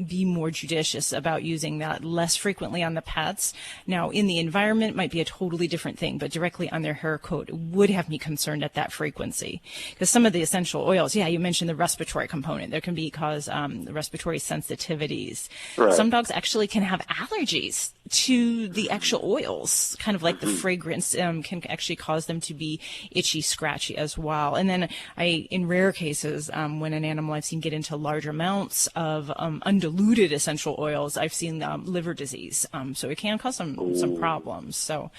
be more judicious about using that less frequently on the pets. Now, in the environment might be a totally different thing, but directly on their hair coat would have me concerned at that frequency. Because some of the essential oils, you mentioned the respiratory component. There can be cause respiratory sensitivities. Some dogs actually can have allergies to the actual oils, kind of like the fragrance can actually cause them to be itchy, scratchy as well. And then in rare cases, when an animal I've seen get into large amounts of undiluted essential oils, I've seen liver disease. So it can cause some problems. So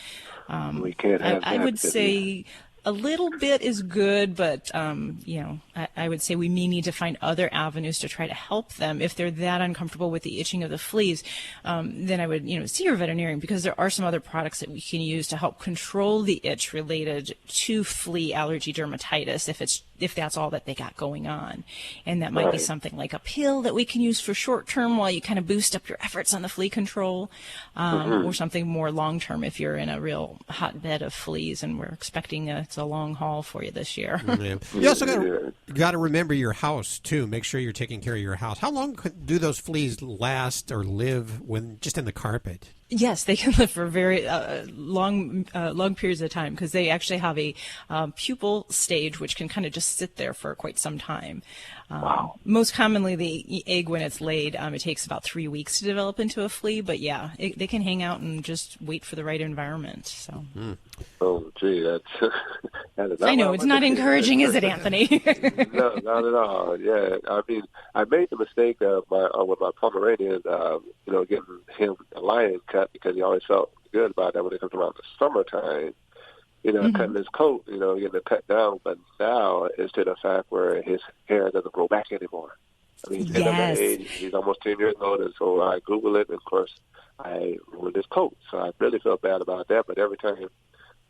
we can't have I would say a little bit is good, but, I would say we may need to find other avenues to try to help them. If they're that uncomfortable with the itching of the fleas, then I would, see your veterinarian, because there are some other products that we can use to help control the itch related to flea allergy dermatitis if that's all that they got going on. And that might be something like a pill that we can use for short term while you kind of boost up your efforts on the flea control, or something more long term if you're in a real hotbed of fleas and we're expecting it's a long haul for you this year. You also got to remember your house too. Make sure you're taking care of your house. How long do those fleas last or live when just in the carpet? Yes, they can live for very long periods of time, because they actually have a pupal stage which can kind of just sit there for quite some time. Most commonly, the egg, when it's laid, it takes about 3 weeks to develop into a flea. But they can hang out and just wait for the right environment. So. Oh, gee, that is. I know it's not encouraging, is it, Anthony? No, not at all. Yeah, I mean, I made the mistake of with my Pomeranian, getting him a lion cut, because he always felt good about that when it comes around the summertime. Cutting his coat, getting it cut down. But now it's to the fact where his hair doesn't grow back anymore. I mean, he's at that age, he's almost 10 years old, and so I Google it, and of course, I ruined his coat. So I really felt bad about that. But every time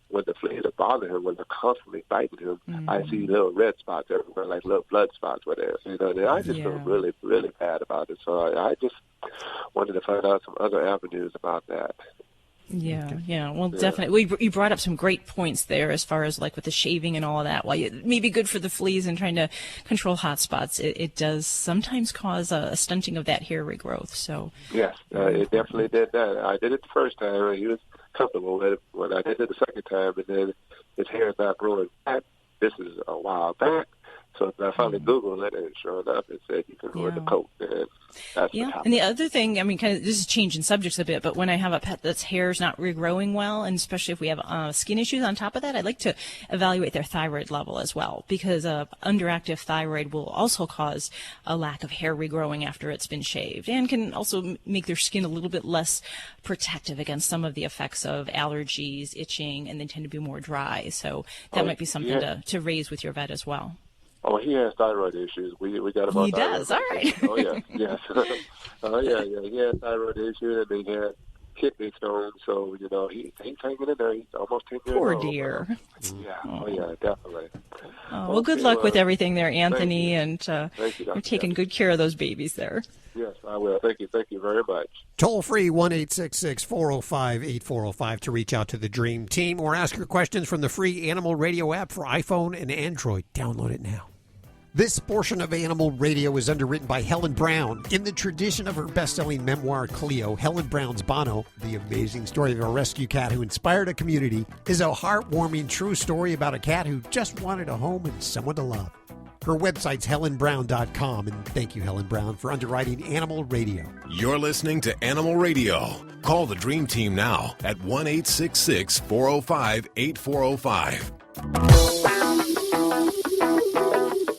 when the fleas are bothering him, when they're constantly biting him, I see little red spots everywhere, like little blood spots where there's, and I just feel really, really bad about it. So I just wanted to find out some other avenues about that. Well, definitely. You brought up some great points there as far as like with the shaving and all of that. While it may be good for the fleas and trying to control hot spots, it does sometimes cause a stunting of that hair regrowth. So yes, it definitely did that. I did it the first time, and he was comfortable with it. When I did it the second time, and then his hair is not growing back. This is a while back. So I finally Googled it, and sure enough, it said you can ruin the coat. And that's what happened. And the other thing, I mean, kind of, this is changing subjects a bit, but when I have a pet that's hair is not regrowing well, and especially if we have skin issues on top of that, I'd like to evaluate their thyroid level as well, because underactive thyroid will also cause a lack of hair regrowing after it's been shaved, and can also make their skin a little bit less protective against some of the effects of allergies, itching, and they tend to be more dry. So that might be something to raise with your vet as well. Oh, he has thyroid issues. We got him on thyroid. He does, all right. Oh, yeah, yes. He has thyroid issues, and he had kidney stones, so, you know, he's hanging in there. He's almost 10 years old. Poor dear. Yeah, definitely. Well, good luck with everything there, Anthony, and thank you, you're taking good care of those babies there. Yes, I will. Thank you very much. Toll free 1-866-405-8405 to reach out to the Dream Team or ask your questions from the free Animal Radio app for iPhone and Android. Download it now. This portion of Animal Radio is underwritten by Helen Brown. In the tradition of her best-selling memoir, Cleo, Helen Brown's Bono, the amazing story of a rescue cat who inspired a community, is a heartwarming true story about a cat who just wanted a home and someone to love. Her website's helenbrown.com, and thank you, Helen Brown, for underwriting Animal Radio. You're listening to Animal Radio. Call the Dream Team now at 1-866-405-8405.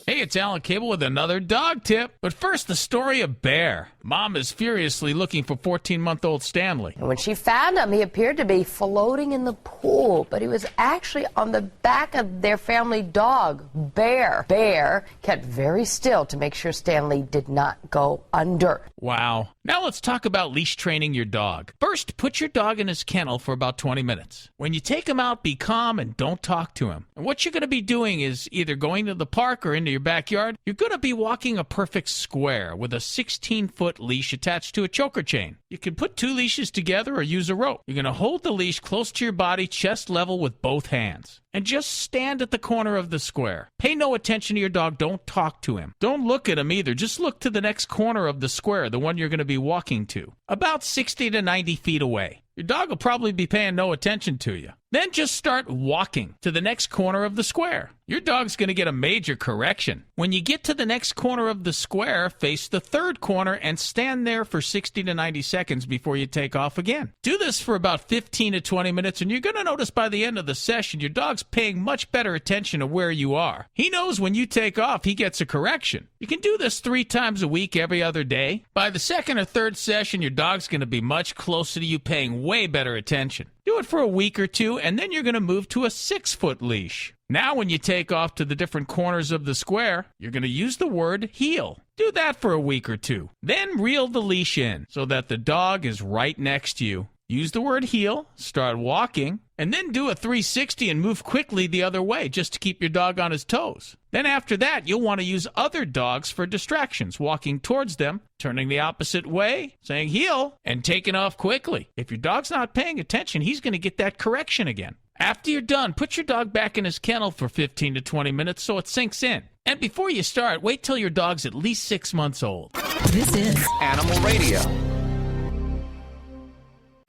Hey, it's Alan Cable with another dog tip. But first, the story of Bear. Mom is furiously looking for 14-month-old Stanley. And when she found him, he appeared to be floating in the pool, but he was actually on the back of their family dog, Bear. Bear kept very still to make sure Stanley did not go under. Wow. Now let's talk about leash training your dog. First, put your dog in his kennel for about 20 minutes. When you take him out, be calm and don't talk to him. And what you're going to be doing is either going to the park or into your backyard. You're going to be walking a perfect square with a 16-foot leash attached to a choker chain. You can put two leashes together or use a rope. You're going to hold the leash close to your body, chest level with both hands. And just stand at the corner of the square. Pay no attention to your dog. Don't talk to him. Don't look at him either. Just look to the next corner of the square, the one you're going to be walking to, about 60 to 90 feet away. Your dog will probably be paying no attention to you. Then just start walking to the next corner of the square. Your dog's going to get a major correction. When you get to the next corner of the square, face the third corner and stand there for 60 to 90 seconds before you take off again. Do this for about 15 to 20 minutes, and you're going to notice by the end of the session, your dog's paying much better attention to where you are. He knows when you take off, he gets a correction. You can do this 3 times a week, every other day. By the second or third session, your dog's going to be much closer to you, paying way better attention. Do it for a week or two, and then you're going to move to a 6-foot leash. Now, when you take off to the different corners of the square, you're going to use the word heel. Do that for a week or two. Then reel the leash in so that the dog is right next to you. Use the word heel, start walking, and then do a 360 and move quickly the other way just to keep your dog on his toes. Then after that, you'll want to use other dogs for distractions, walking towards them, turning the opposite way, saying heel, and taking off quickly. If your dog's not paying attention, he's going to get that correction again. After you're done, put your dog back in his kennel for 15 to 20 minutes so it sinks in. And before you start, wait till your dog's at least 6 months old. This is Animal Radio.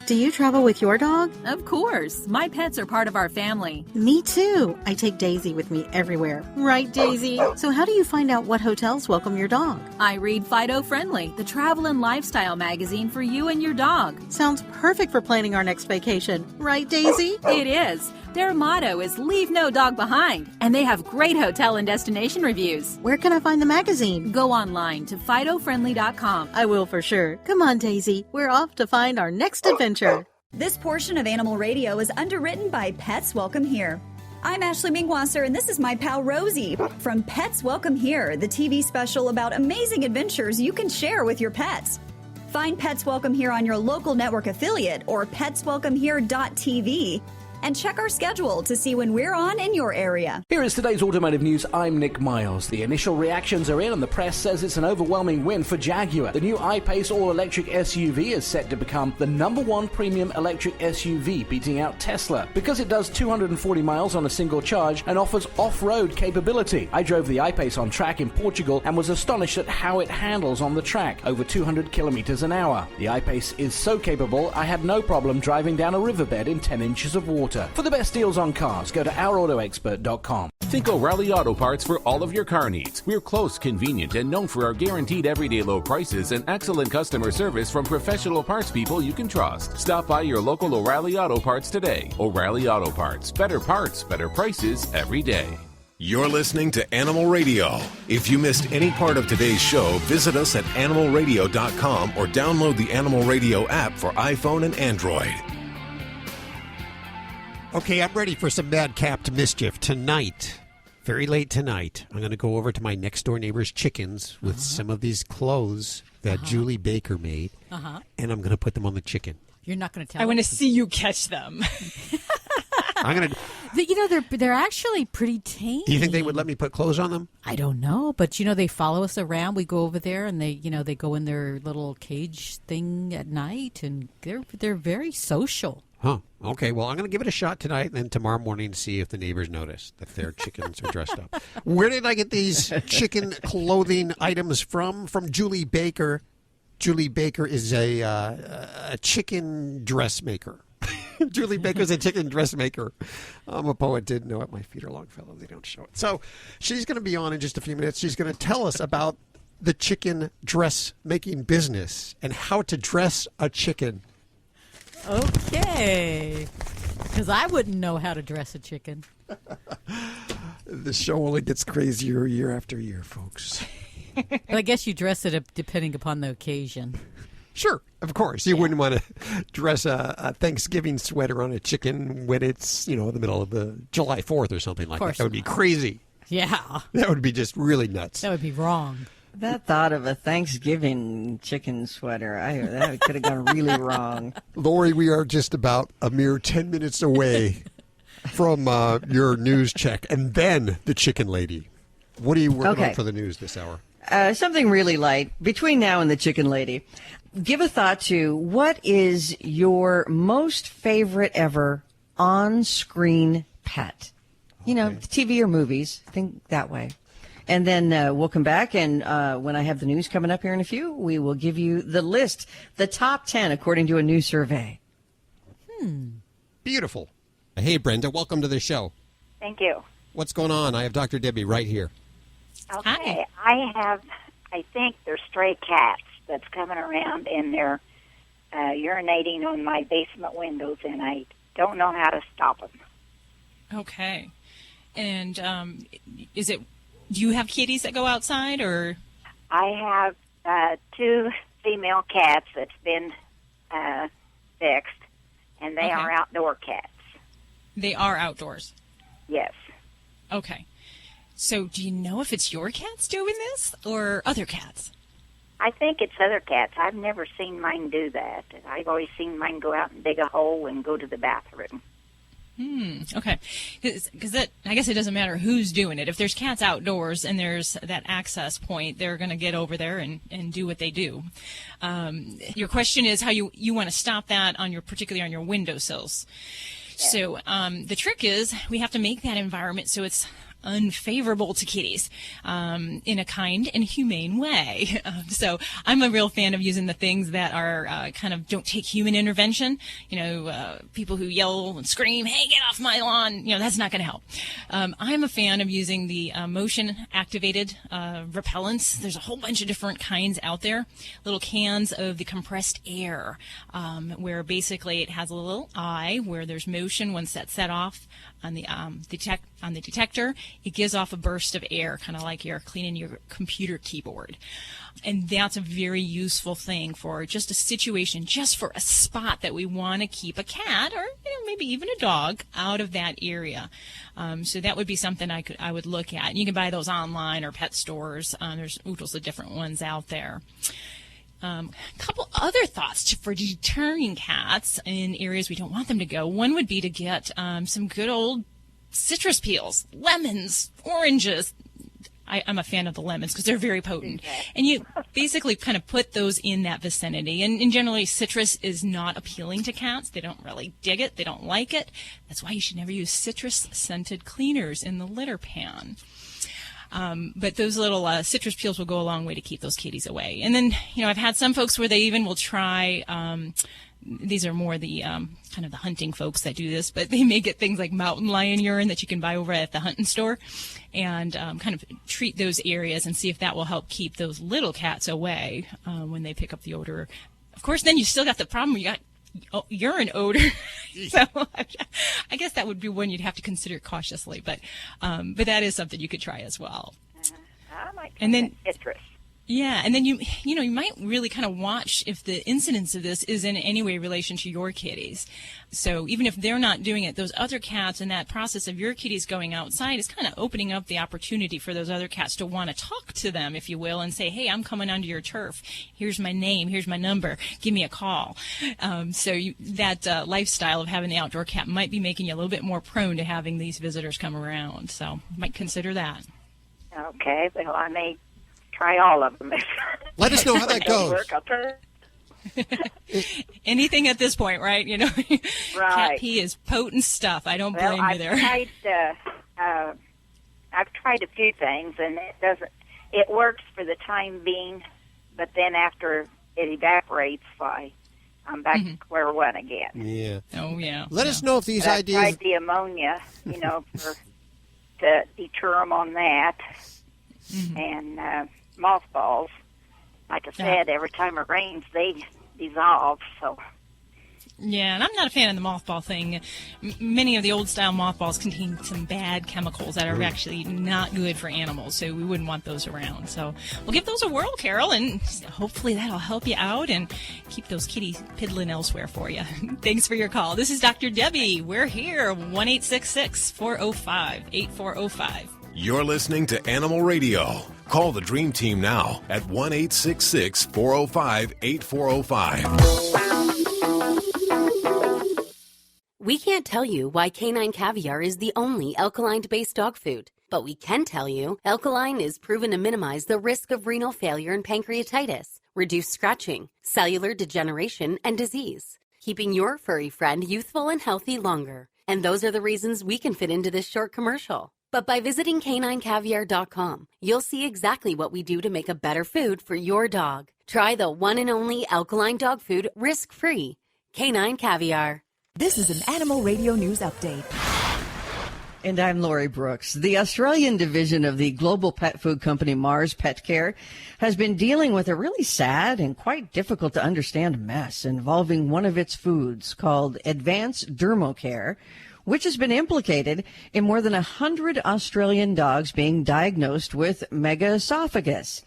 Do you travel with your dog? Of course. My pets are part of our family. Me too. I take Daisy with me everywhere. Right, Daisy? So how do you find out what hotels welcome your dog? I read Fido Friendly, the travel and lifestyle magazine for you and your dog. Sounds perfect for planning our next vacation. Right, Daisy? It is. Their motto is leave no dog behind, and they have great hotel and destination reviews. Where can I find the magazine? Go online to FidoFriendly.com. I will for sure. Come on, Daisy. We're off to find our next adventure. This portion of Animal Radio is underwritten by Pets Welcome Here. I'm Ashley Mingwasser, and this is my pal Rosie from Pets Welcome Here, the TV special about amazing adventures you can share with your pets. Find Pets Welcome Here on your local network affiliate or petswelcomehere.tv. And check our schedule to see when we're on in your area. Here is today's automotive news. I'm Nick Miles. The initial reactions are in and the press says it's an overwhelming win for Jaguar. The new I-Pace all-electric SUV is set to become the #1 premium electric SUV, beating out Tesla, because it does 240 miles on a single charge and offers off-road capability. I drove the I-Pace on track in Portugal and was astonished at how it handles on the track, over 200 kilometers an hour. The I-Pace is so capable, I had no problem driving down a riverbed in 10 inches of water. For the best deals on cars, go to ourautoexpert.com. Think O'Reilly Auto Parts for all of your car needs. We're close, convenient, and known for our guaranteed everyday low prices and excellent customer service from professional parts people you can trust. Stop by your local O'Reilly Auto Parts today. O'Reilly Auto Parts. Better parts, better prices every day. You're listening to Animal Radio. If you missed any part of today's show, visit us at animalradio.com or download the Animal Radio app for iPhone and Android. Okay, I'm ready for some madcap mischief tonight. Very late tonight, I'm going to go over to my next-door neighbor's chickens with some of these clothes that Julie Baker made, and I'm going to put them on the chicken. You're not going to tell I want to us? see you catch them. I'm going to... they're actually pretty tame. Do you think they would let me put clothes on them? I don't know, but they follow us around. We go over there, and they go in their little cage thing at night, and they're very social. Huh. Okay, well, I'm going to give it a shot tonight and then tomorrow morning see if the neighbors notice that their chickens are dressed up. Where did I get these chicken clothing items from? From Julie Baker. Julie Baker is a chicken dressmaker. Julie Baker's a chicken dressmaker. I'm a poet, didn't know it. My feet are long, fellow. They don't show it. So she's going to be on in just a few minutes. She's going to tell us about the chicken dressmaking business and how to dress a chicken. Okay. Because I wouldn't know how to dress a chicken. The show only gets crazier year after year, folks. But I guess you dress it depending upon the occasion. Sure, of course. You wouldn't want to dress a Thanksgiving sweater on a chicken when it's, the middle of the July 4th or something like that. That would be crazy. Yeah. That would be just really nuts. That would be wrong. That thought of a Thanksgiving chicken sweater, that could have gone really wrong. Lori, we are just about a mere 10 minutes away from your news check and then the chicken lady. What are you working on for the news this hour? Something really light between now and the chicken lady. Give a thought to what is your most favorite ever on-screen pet? TV or movies. Think that way. And then we'll come back, and when I have the news coming up here in a few, we will give you the list, the top 10 according to a new survey. Beautiful. Hey, Brenda, welcome to the show. Thank you. What's going on? I have Dr. Debbie right here. Okay. I think they're stray cats that's coming around, and they're urinating on my basement windows, and I don't know how to stop them. Okay. And do you have kitties that go outside, or? I have 2 female cats that's been fixed, and they are outdoor cats. They are outdoors? Yes. Okay. So do you know if it's your cats doing this or other cats? I think it's other cats. I've never seen mine do that. I've always seen mine go out and dig a hole and go to the bathroom. Okay. Because I guess it doesn't matter who's doing it. If there's cats outdoors and there's that access point, they're going to get over there and do what they do. Your question is how you want to stop that particularly on your windowsills. Yeah. So the trick is we have to make that environment so it's unfavorable to kitties in a kind and humane way. So I'm a real fan of using the things that are kind of don't take human intervention. People who yell and scream, "Hey, get off my lawn!" That's not going to help. I'm a fan of using the motion-activated repellents. There's a whole bunch of different kinds out there. Little cans of the compressed air, where basically it has a little eye where there's motion once that's set off on the detector. It gives off a burst of air, kind of like you're cleaning your computer keyboard. And that's a very useful thing for just a situation, just for a spot that we want to keep a cat or maybe even a dog out of that area. So that would be something I would look at. And you can buy those online or pet stores. There's oodles of different ones out there. A couple other thoughts for deterring cats in areas we don't want them to go. One would be to get some good old citrus peels, lemons, oranges. I'm a fan of the lemons because they're very potent. Okay. And you basically kind of put those in that vicinity. And generally, citrus is not appealing to cats. They don't really dig it. They don't like it. That's why you should never use citrus-scented cleaners in the litter pan. But those little citrus peels will go a long way to keep those kitties away. And then, I've had some folks where they even will try these are more the kind of the hunting folks that do this, but they may get things like mountain lion urine that you can buy over at the hunting store, and kind of treat those areas and see if that will help keep those little cats away when they pick up the odor. Of course, then you still got the problem. You got urine odor. So I guess that would be one you'd have to consider cautiously, but that is something you could try as well. I might And then citrus. Yeah, and then you might really kind of watch if the incidence of this is in any way relation to your kitties. So even if they're not doing it, those other cats and that process of your kitties going outside is kind of opening up the opportunity for those other cats to want to talk to them, if you will, and say, hey, I'm coming onto your turf. Here's my name. Here's my number. Give me a call. That lifestyle of having the outdoor cat might be making you a little bit more prone to having these visitors come around. So you might consider that. Okay, well, I may try all of them. Let us know how that goes. Anything at this point, right? Right. Cat pee is potent stuff. I don't blame you there. I've tried a few things, and it works for the time being, but then after it evaporates, I'm back to square one again. Yeah. Oh, yeah. Let us know if these ideas... I tried the ammonia, to deter them on that, and mothballs. Like I said, every time it rains, they dissolve, so... Yeah, and I'm not a fan of the mothball thing. Many of the old-style mothballs contain some bad chemicals that are actually not good for animals, so we wouldn't want those around. So we'll give those a whirl, Carol, and hopefully that'll help you out and keep those kitties piddling elsewhere for you. Thanks for your call. This is Dr. Debbie. We're here, 1-866-405-8405. You're listening to Animal Radio. Call the Dream Team now at 1-866-405-8405. We can't tell you why canine caviar is the only alkaline-based dog food, but we can tell you alkaline is proven to minimize the risk of renal failure and pancreatitis, reduce scratching, cellular degeneration, and disease, keeping your furry friend youthful and healthy longer. And those are the reasons we can fit into this short commercial. But by visiting caninecaviar.com, you'll see exactly what we do to make a better food for your dog. Try the one and only alkaline dog food risk-free. Canine Caviar. This is an Animal Radio News Update. And I'm Lori Brooks. The Australian division of the global pet food company Mars Pet Care has been dealing with a really sad and quite difficult to understand mess involving one of its foods called Advanced Dermocare, which has been implicated in more than 100 Australian dogs being diagnosed with megaesophagus.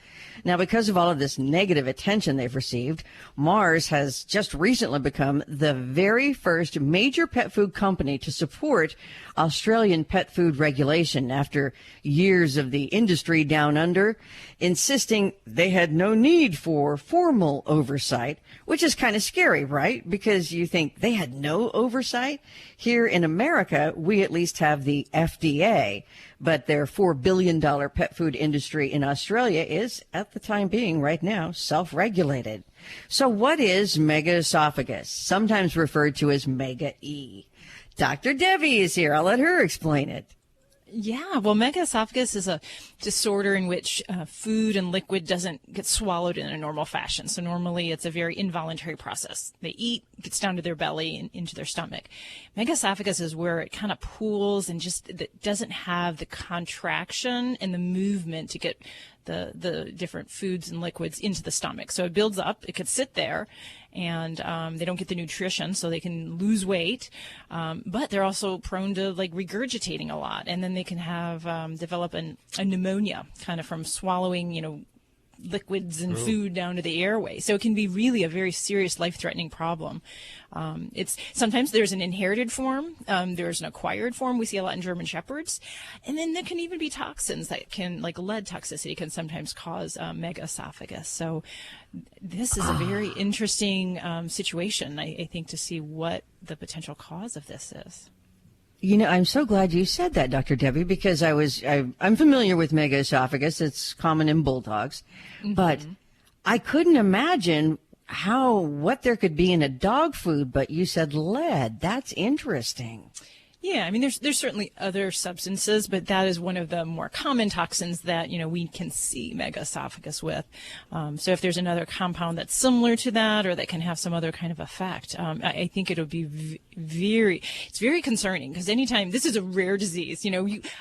Now, because of all of this negative attention they've received, Mars has just recently become the very first major pet food company to support Australian pet food regulation after years of the industry down under insisting they had no need for formal oversight, which is kind of scary, right? Because you think they had no oversight. Here in America, we at least have the FDA, but their $4 billion pet food industry in Australia is, at the time being right now, self-regulated. So what is megaesophagus, sometimes referred to as Mega-E? Dr. Debbie is here. I'll let her explain it. Yeah, well, megaesophagus is a disorder in which food and liquid doesn't get swallowed in a normal fashion. So normally it's a very involuntary process. They eat, gets down to their belly and into their stomach. Megaesophagus is where it kind of pools and just it doesn't have the contraction and the movement to get the different foods and liquids into the stomach. So it builds up, it could sit there, and they don't get the nutrition, so they can lose weight, but they're also prone to like regurgitating a lot, and then they can have develop a pneumonia kind of from swallowing liquids and food down to the airway. So it can be really a very serious life-threatening problem. It's sometimes there's an inherited form, there's an acquired form. We see a lot in German Shepherds, and then there can even be toxins that can, like lead toxicity, can sometimes cause megaesophagus. So this is a very interesting situation, I think, to see what the potential cause of this is. I'm so glad you said that, Dr. Debbie, because I'm familiar with megaesophagus. It's common in bulldogs, but I couldn't imagine what there could be in a dog food, but you said lead. That's interesting. Yeah, I mean, there's certainly other substances, but that is one of the more common toxins that, we can see megaesophagus with. So if there's another compound that's similar to that or that can have some other kind of effect, I think it'll be it's very concerning, because anytime, this is a rare disease,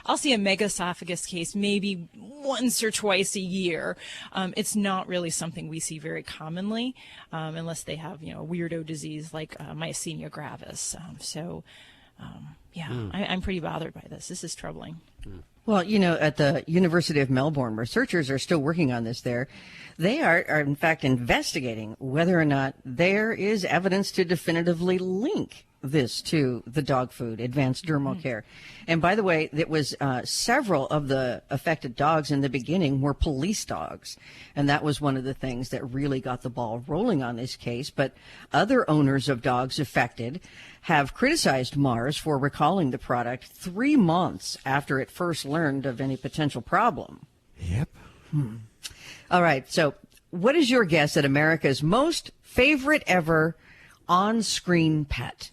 I'll see a megaesophagus case maybe once or twice a year. It's not really something we see very commonly, unless they have, a weirdo disease like myasthenia gravis. I'm pretty bothered by this. This is troubling. Well, at the University of Melbourne, researchers are still working on this there. They are in fact investigating whether or not there is evidence to definitively link this to the dog food, advanced dermal care. And by the way, it was several of the affected dogs in the beginning were police dogs. And that was one of the things that really got the ball rolling on this case. But other owners of dogs affected have criticized Mars for recalling the product 3 months after it first learned of any potential problem. Yep. All right. So what is your guess at America's most favorite ever on-screen pet?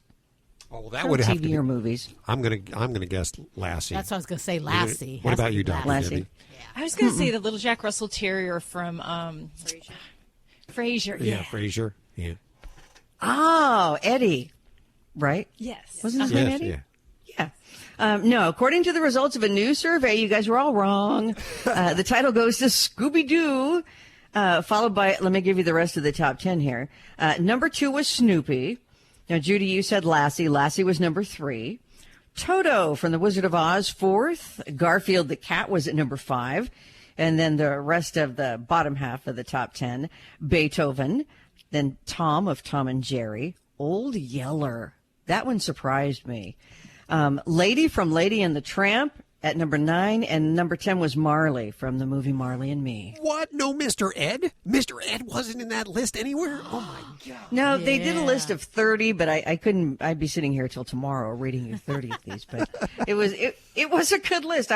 Oh, well, that would have to be TV or movies. I'm gonna guess Lassie. That's what I was gonna say, Lassie. What about you, Dr. Lassie? Debbie? I was going to say the little Jack Russell Terrier from Frasier. Yeah, Frasier. Yeah. Oh, Eddie, right? Yes. Wasn't his name Eddie? Yeah. Yeah. No, according to the results of a new survey, you guys were all wrong. The title goes to Scooby-Doo, followed by, let me give you the rest of the top 10 here. Number 2 was Snoopy. Now, Judy, you said Lassie. Lassie was number 3. Toto from The Wizard of Oz, 4th. Garfield the cat was at number 5. And then the rest of the bottom half of the top 10, Beethoven. Then Tom of Tom and Jerry. Old Yeller. That one surprised me. Lady from Lady and the Tramp at number 9, and number 10 was Marley from the movie Marley and Me. What? No Mr. Ed? Mr. Ed wasn't in that list anywhere? Oh, my God. No, they did a list of 30, but I couldn't. I'd be sitting here till tomorrow reading you 30 of these. But it was a good list.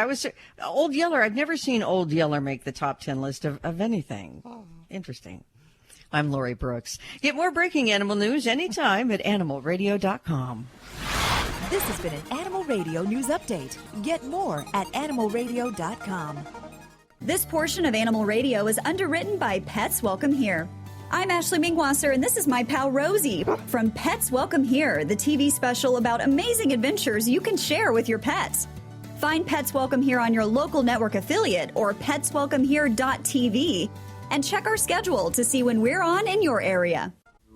Old Yeller. I've never seen Old Yeller make the top 10 list of anything. Interesting. I'm Lori Brooks. Get more breaking animal news anytime at animalradio.com. This has been an Animal Radio News Update. Get more at animalradio.com. This portion of Animal Radio is underwritten by Pets Welcome Here. I'm Ashley Mingwasser, and this is my pal Rosie from Pets Welcome Here, the TV special about amazing adventures you can share with your pets. Find Pets Welcome Here on your local network affiliate or petswelcomehere.tv and check our schedule to see when we're on in your area.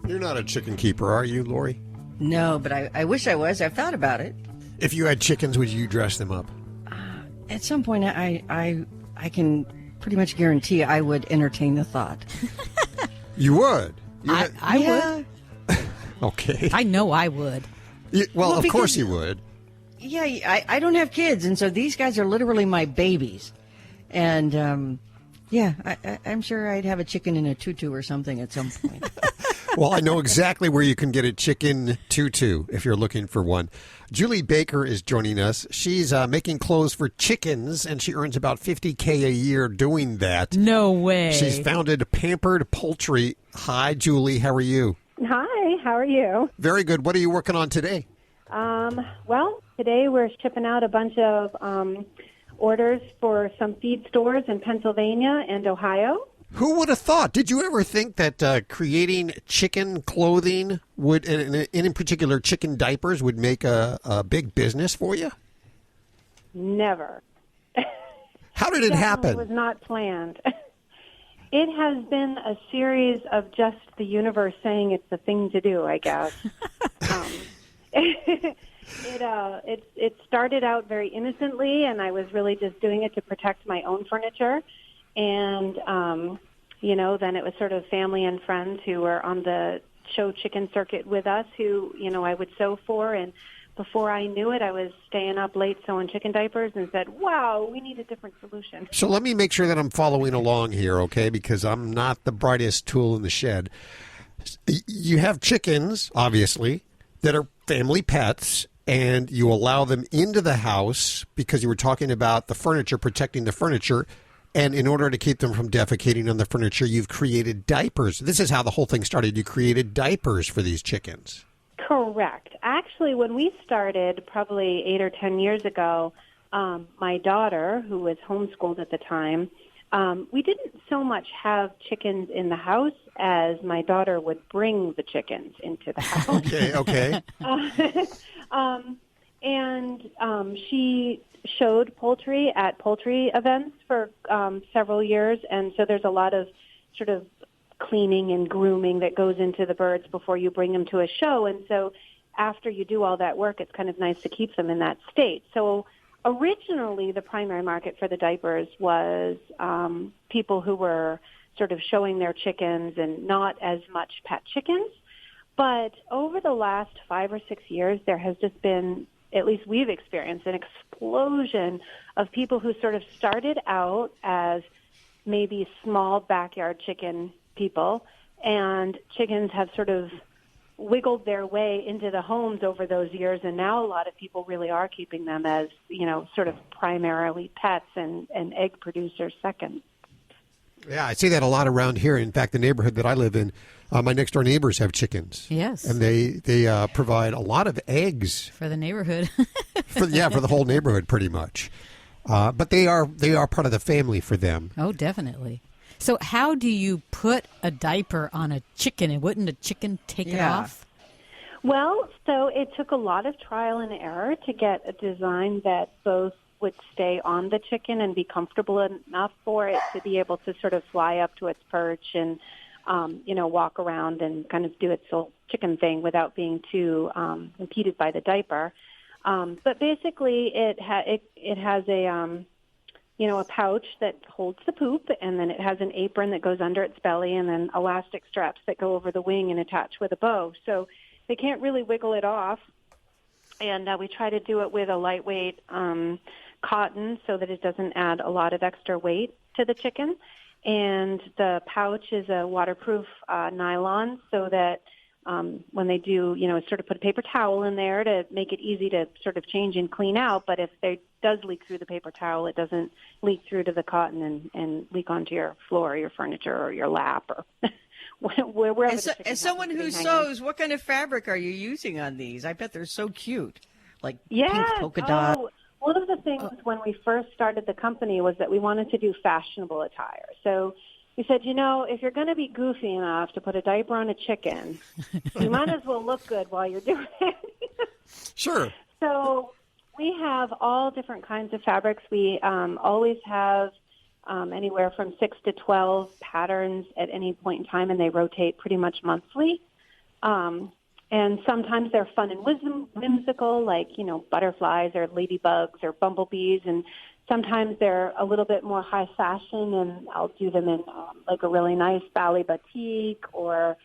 You're not a chicken keeper, are you, Lori? No, but I wish I was. I've thought about it. If you had chickens, would you dress them up? At some point, I can pretty much guarantee I would entertain the thought. You would? I would. Okay. I know I would. Well, of course you would. Yeah, I don't have kids, and so these guys are literally my babies. And, I'm sure I'd have a chicken in a tutu or something at some point. Well, I know exactly where you can get a chicken tutu if you're looking for one. Julie Baker is joining us. She's making clothes for chickens, and she earns about $50K a year doing that. No way. She's founded Pampered Poultry. Hi, Julie. How are you? Hi. How are you? Very good. What are you working on today? Well, today we're shipping out a bunch of orders for some feed stores in Pennsylvania and Ohio. Who would have thought? Did you ever think that creating chicken clothing would, and in particular chicken diapers, would make a big business for you? Never. How did it happen? It was not planned. It has been a series of just the universe saying it's the thing to do, I guess. It started out very innocently, and I was really just doing it to protect my own furniture. And, then it was sort of family and friends who were on the show chicken circuit with us who, I would sew for. And before I knew it, I was staying up late sewing chicken diapers and said, wow, we need a different solution. So let me make sure that I'm following along here, okay, because I'm not the brightest tool in the shed. You have chickens, obviously, that are family pets, and you allow them into the house because you were talking about the furniture, protecting the furniture. And in order to keep them from defecating on the furniture, you've created diapers. This is how the whole thing started. You created diapers for these chickens. Correct. Actually, when we started probably 8 or 10 years ago, my daughter, who was homeschooled at the time, we didn't so much have chickens in the house as my daughter would bring the chickens into the house. Okay. And she showed poultry at poultry events for several years, and so there's a lot of sort of cleaning and grooming that goes into the birds before you bring them to a show. And so after you do all that work, it's kind of nice to keep them in that state. So originally, the primary market for the diapers was people who were sort of showing their chickens and not as much pet chickens. But over the last 5 or 6 years, there has just been, at least we've experienced, an explosion of people who sort of started out as maybe small backyard chicken people, and chickens have sort of wiggled their way into the homes over those years, and now a lot of people really are keeping them as, sort of primarily pets and egg producers second. Yeah, I see that a lot around here. In fact, the neighborhood that I live in, my next-door neighbors have chickens. Yes. And they provide a lot of eggs. For the neighborhood. for the whole neighborhood, pretty much. But they are part of the family for them. Oh, definitely. So how do you put a diaper on a chicken, and wouldn't a chicken take it off? Well, so it took a lot of trial and error to get a design that both would stay on the chicken and be comfortable enough for it to be able to sort of fly up to its perch and, walk around and kind of do its little chicken thing without being too impeded by the diaper. But basically it has a pouch that holds the poop, and then it has an apron that goes under its belly, and then elastic straps that go over the wing and attach with a bow. So they can't really wiggle it off. And we try to do it with a lightweight cotton so that it doesn't add a lot of extra weight to the chicken. And the pouch is a waterproof nylon so that when they do, sort of put a paper towel in there to make it easy to sort of change and clean out. But if it does leak through the paper towel, it doesn't leak through to the cotton and leak onto your floor, or your furniture, or your lap, or wherever. As someone who sews, what kind of fabric are you using on these? I bet they're so cute, like pink polka dot. One of the things when we first started the company was that we wanted to do fashionable attire. So we said, if you're going to be goofy enough to put a diaper on a chicken, you might as well look good while you're doing it. Sure. So we have all different kinds of fabrics. We always have anywhere from 6 to 12 patterns at any point in time, and they rotate pretty much monthly. And sometimes they're fun and whimsical, like, butterflies or ladybugs or bumblebees. And sometimes they're a little bit more high fashion, and I'll do them in like a really nice ballet batik, or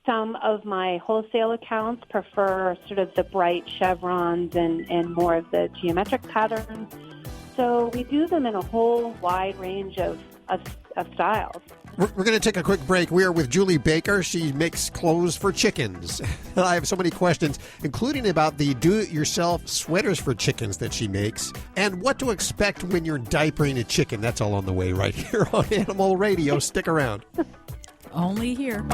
some of my wholesale accounts prefer sort of the bright chevrons and more of the geometric patterns. So we do them in a whole wide range of styles. We're going to take a quick break. We are with Julie Baker. She makes clothes for chickens. I have so many questions, including about the do-it-yourself sweaters for chickens that she makes, and what to expect when you're diapering a chicken. That's all on the way right here on Animal Radio. Stick around. Only here.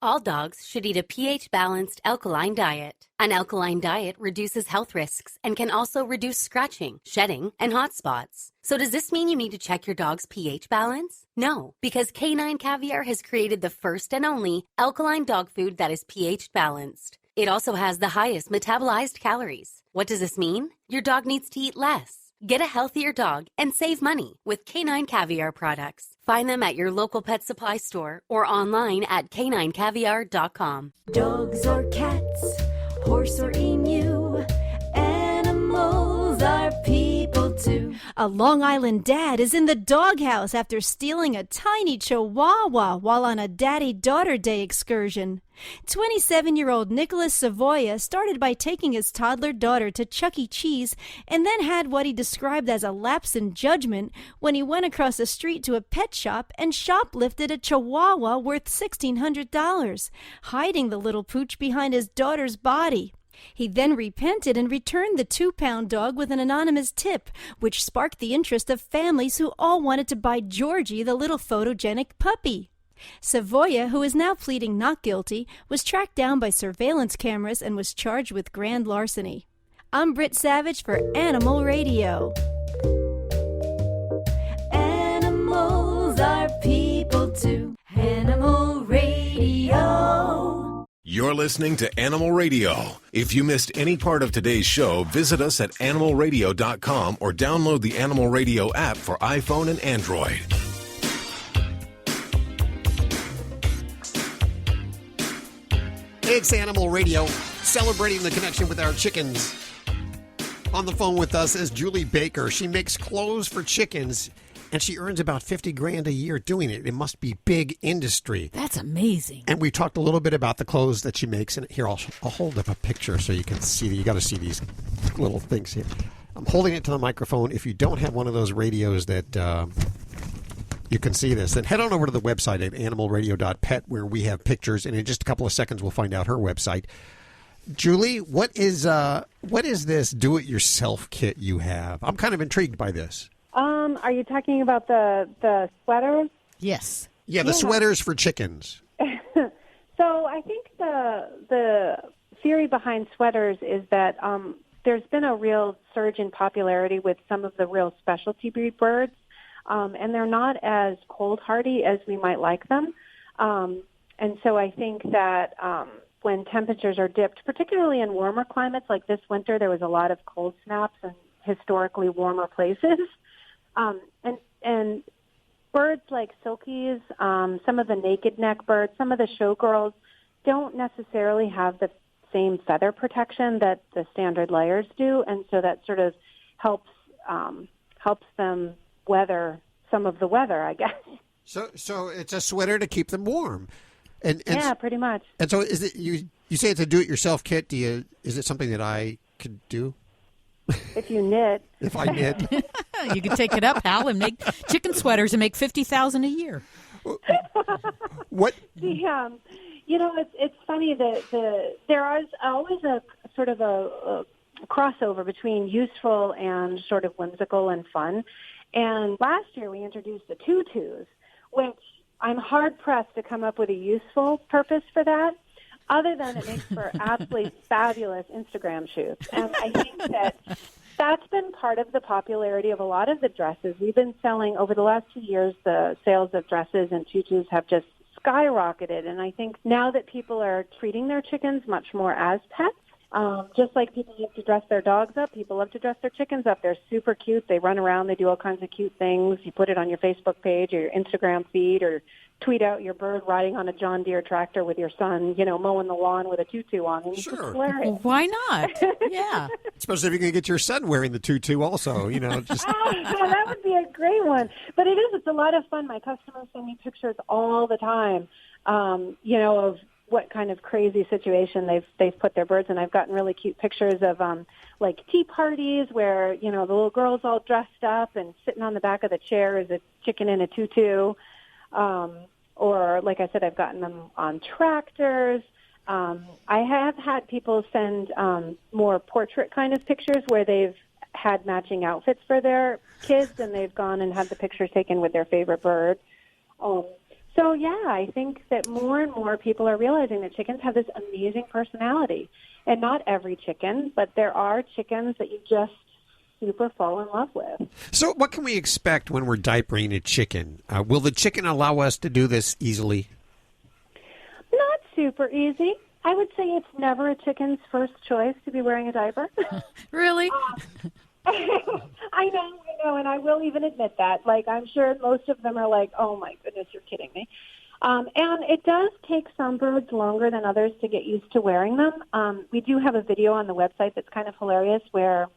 All dogs should eat a pH-balanced alkaline diet. An alkaline diet reduces health risks and can also reduce scratching, shedding, and hot spots. So does this mean you need to check your dog's pH balance? No, because Canine Caviar has created the first and only alkaline dog food that is pH balanced. It also has the highest metabolized calories. What does this mean? Your dog needs to eat less. Get a healthier dog and save money with Canine Caviar products. Find them at your local pet supply store or online at caninecaviar.com. Dogs or cats, horse or emu, animals are people too. A Long Island dad is in the doghouse after stealing a tiny chihuahua while on a daddy-daughter day excursion. 27-year-old Nicholas Savoya started by taking his toddler daughter to Chuck E. Cheese and then had what he described as a lapse in judgment when he went across the street to a pet shop and shoplifted a chihuahua worth $1,600, hiding the little pooch behind his daughter's body. He then repented and returned the 2-pound dog with an anonymous tip, which sparked the interest of families who all wanted to buy Georgie, the little photogenic puppy. Savoya, who is now pleading not guilty, was tracked down by surveillance cameras and was charged with grand larceny. I'm Britt Savage for Animal Radio. Animals are people too. Animal Radio. You're listening to Animal Radio. If you missed any part of today's show, visit us at animalradio.com or download the Animal Radio app for iPhone and Android. It's Animal Radio, celebrating the connection with our chickens. On the phone with us is Julie Baker. She makes clothes for chickens, and she earns about $50,000 a year doing it. It must be big industry. That's amazing. And we talked a little bit about the clothes that she makes. And here, I'll hold up a picture so you can see. You got to see these little things here. I'm holding it to the microphone. If you don't have one of those radios that you can see this, then head on over to the website at animalradio.pet where we have pictures. And in just a couple of seconds, we'll find out her website. Julie, what is this do-it-yourself kit you have? I'm kind of intrigued by this. Are you talking about the sweaters? Yes. Yeah, the sweaters for chickens. So I think the theory behind sweaters is that there's been a real surge in popularity with some of the real specialty breed birds, and they're not as cold hardy as we might like them. And so I think that when temperatures are dipped, particularly in warmer climates like this winter, there was a lot of cold snaps in historically warmer places. And birds like silkies, some of the naked neck birds, some of the showgirls don't necessarily have the same feather protection that the standard layers do, and so that sort of helps them weather some of the weather, I guess. So it's a sweater to keep them warm. And yeah, pretty much. And so is it you say it's a do-it-yourself kit? Is it something that I could do? If you knit. If I knit. You could take it up, Hal, and make chicken sweaters and make $50,000 a year. What? It's funny that there is always a sort of a crossover between useful and sort of whimsical and fun. And last year we introduced the tutus, which I'm hard-pressed to come up with a useful purpose for that, other than it makes for absolutely fabulous Instagram shoots. And I think that's been part of the popularity of a lot of the dresses. We've been selling, over the last 2 years, the sales of dresses and tutus have just skyrocketed. And I think now that people are treating their chickens much more as pets, just like people love to dress their dogs up, people love to dress their chickens up. They're super cute. They run around. They do all kinds of cute things. You put it on your Facebook page or your Instagram feed, or tweet out your bird riding on a John Deere tractor with your son, mowing the lawn with a tutu on. And sure. It's hilarious. Well, why not? Yeah. Especially if you're going to get your son wearing the tutu also, just... yeah, that would be a great one. But it is. It's a lot of fun. My customers send me pictures all the time, of what kind of crazy situation they've put their birds in. I've gotten really cute pictures of like tea parties where the little girl's all dressed up and sitting on the back of the chair is a chicken in a tutu. Or like I said, I've gotten them on tractors. I have had people send more portrait kind of pictures where they've had matching outfits for their kids and they've gone and had the pictures taken with their favorite bird. So, yeah, I think that more and more people are realizing that chickens have this amazing personality. And not every chicken, but there are chickens that you just super fall in love with. So what can we expect when we're diapering a chicken? Will the chicken allow us to do this easily? Not super easy. I would say it's never a chicken's first choice to be wearing a diaper. Really? I know, and I will even admit that. Like, I'm sure most of them are like, oh, my goodness, you're kidding me. And it does take some birds longer than others to get used to wearing them. We do have a video on the website that's kind of hilarious where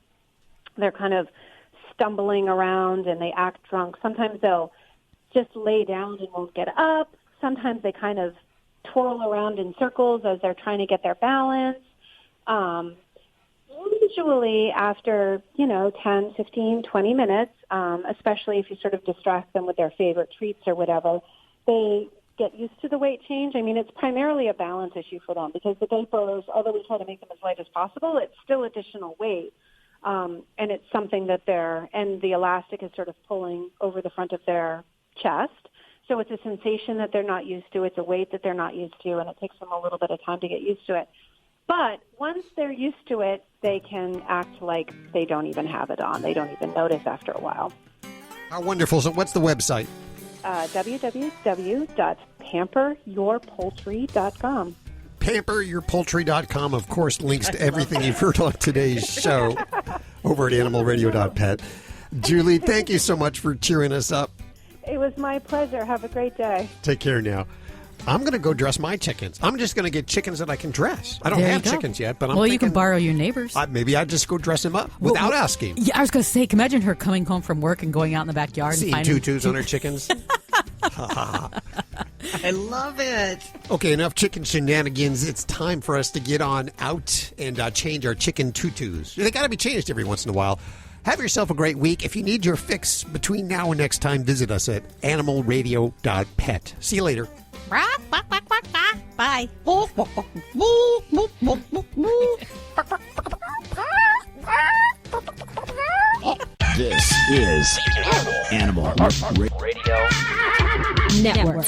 they're kind of stumbling around and they act drunk. Sometimes they'll just lay down and won't get up. Sometimes they kind of twirl around in circles as they're trying to get their balance. Usually after, 10, 15, 20 minutes, especially if you sort of distract them with their favorite treats or whatever, they get used to the weight change. I mean, it's primarily a balance issue for them because the diapers, although we try to make them as light as possible, it's still additional weight. And it's something that and the elastic is sort of pulling over the front of their chest. So it's a sensation that they're not used to. It's a weight that they're not used to, and it takes them a little bit of time to get used to it. But once they're used to it, they can act like they don't even have it on. They don't even notice after a while. How wonderful. So what's the website? www.pamperyourpoultry.com. Pamperyourpoultry.com, of course, links to everything you've heard on today's show over at animalradio.pet. Julie, thank you so much for cheering us up. It was my pleasure. Have a great day. Take care now. I'm going to go dress my chickens. I'm just going to get chickens that I can dress. I don't have chickens yet, but I'm thinking, you can borrow your neighbors. Maybe I'd just go dress them up without asking. Yeah, I was going to say, imagine her coming home from work and going out in the backyard seeing and finding tutus on her chickens. I love it. Okay, enough chicken shenanigans. It's time for us to get on out and change our chicken tutus. They got to be changed every once in a while. Have yourself a great week. If you need your fix between now and next time, visit us at animalradio.pet. See you later. Bye. This is Animal Radio Network.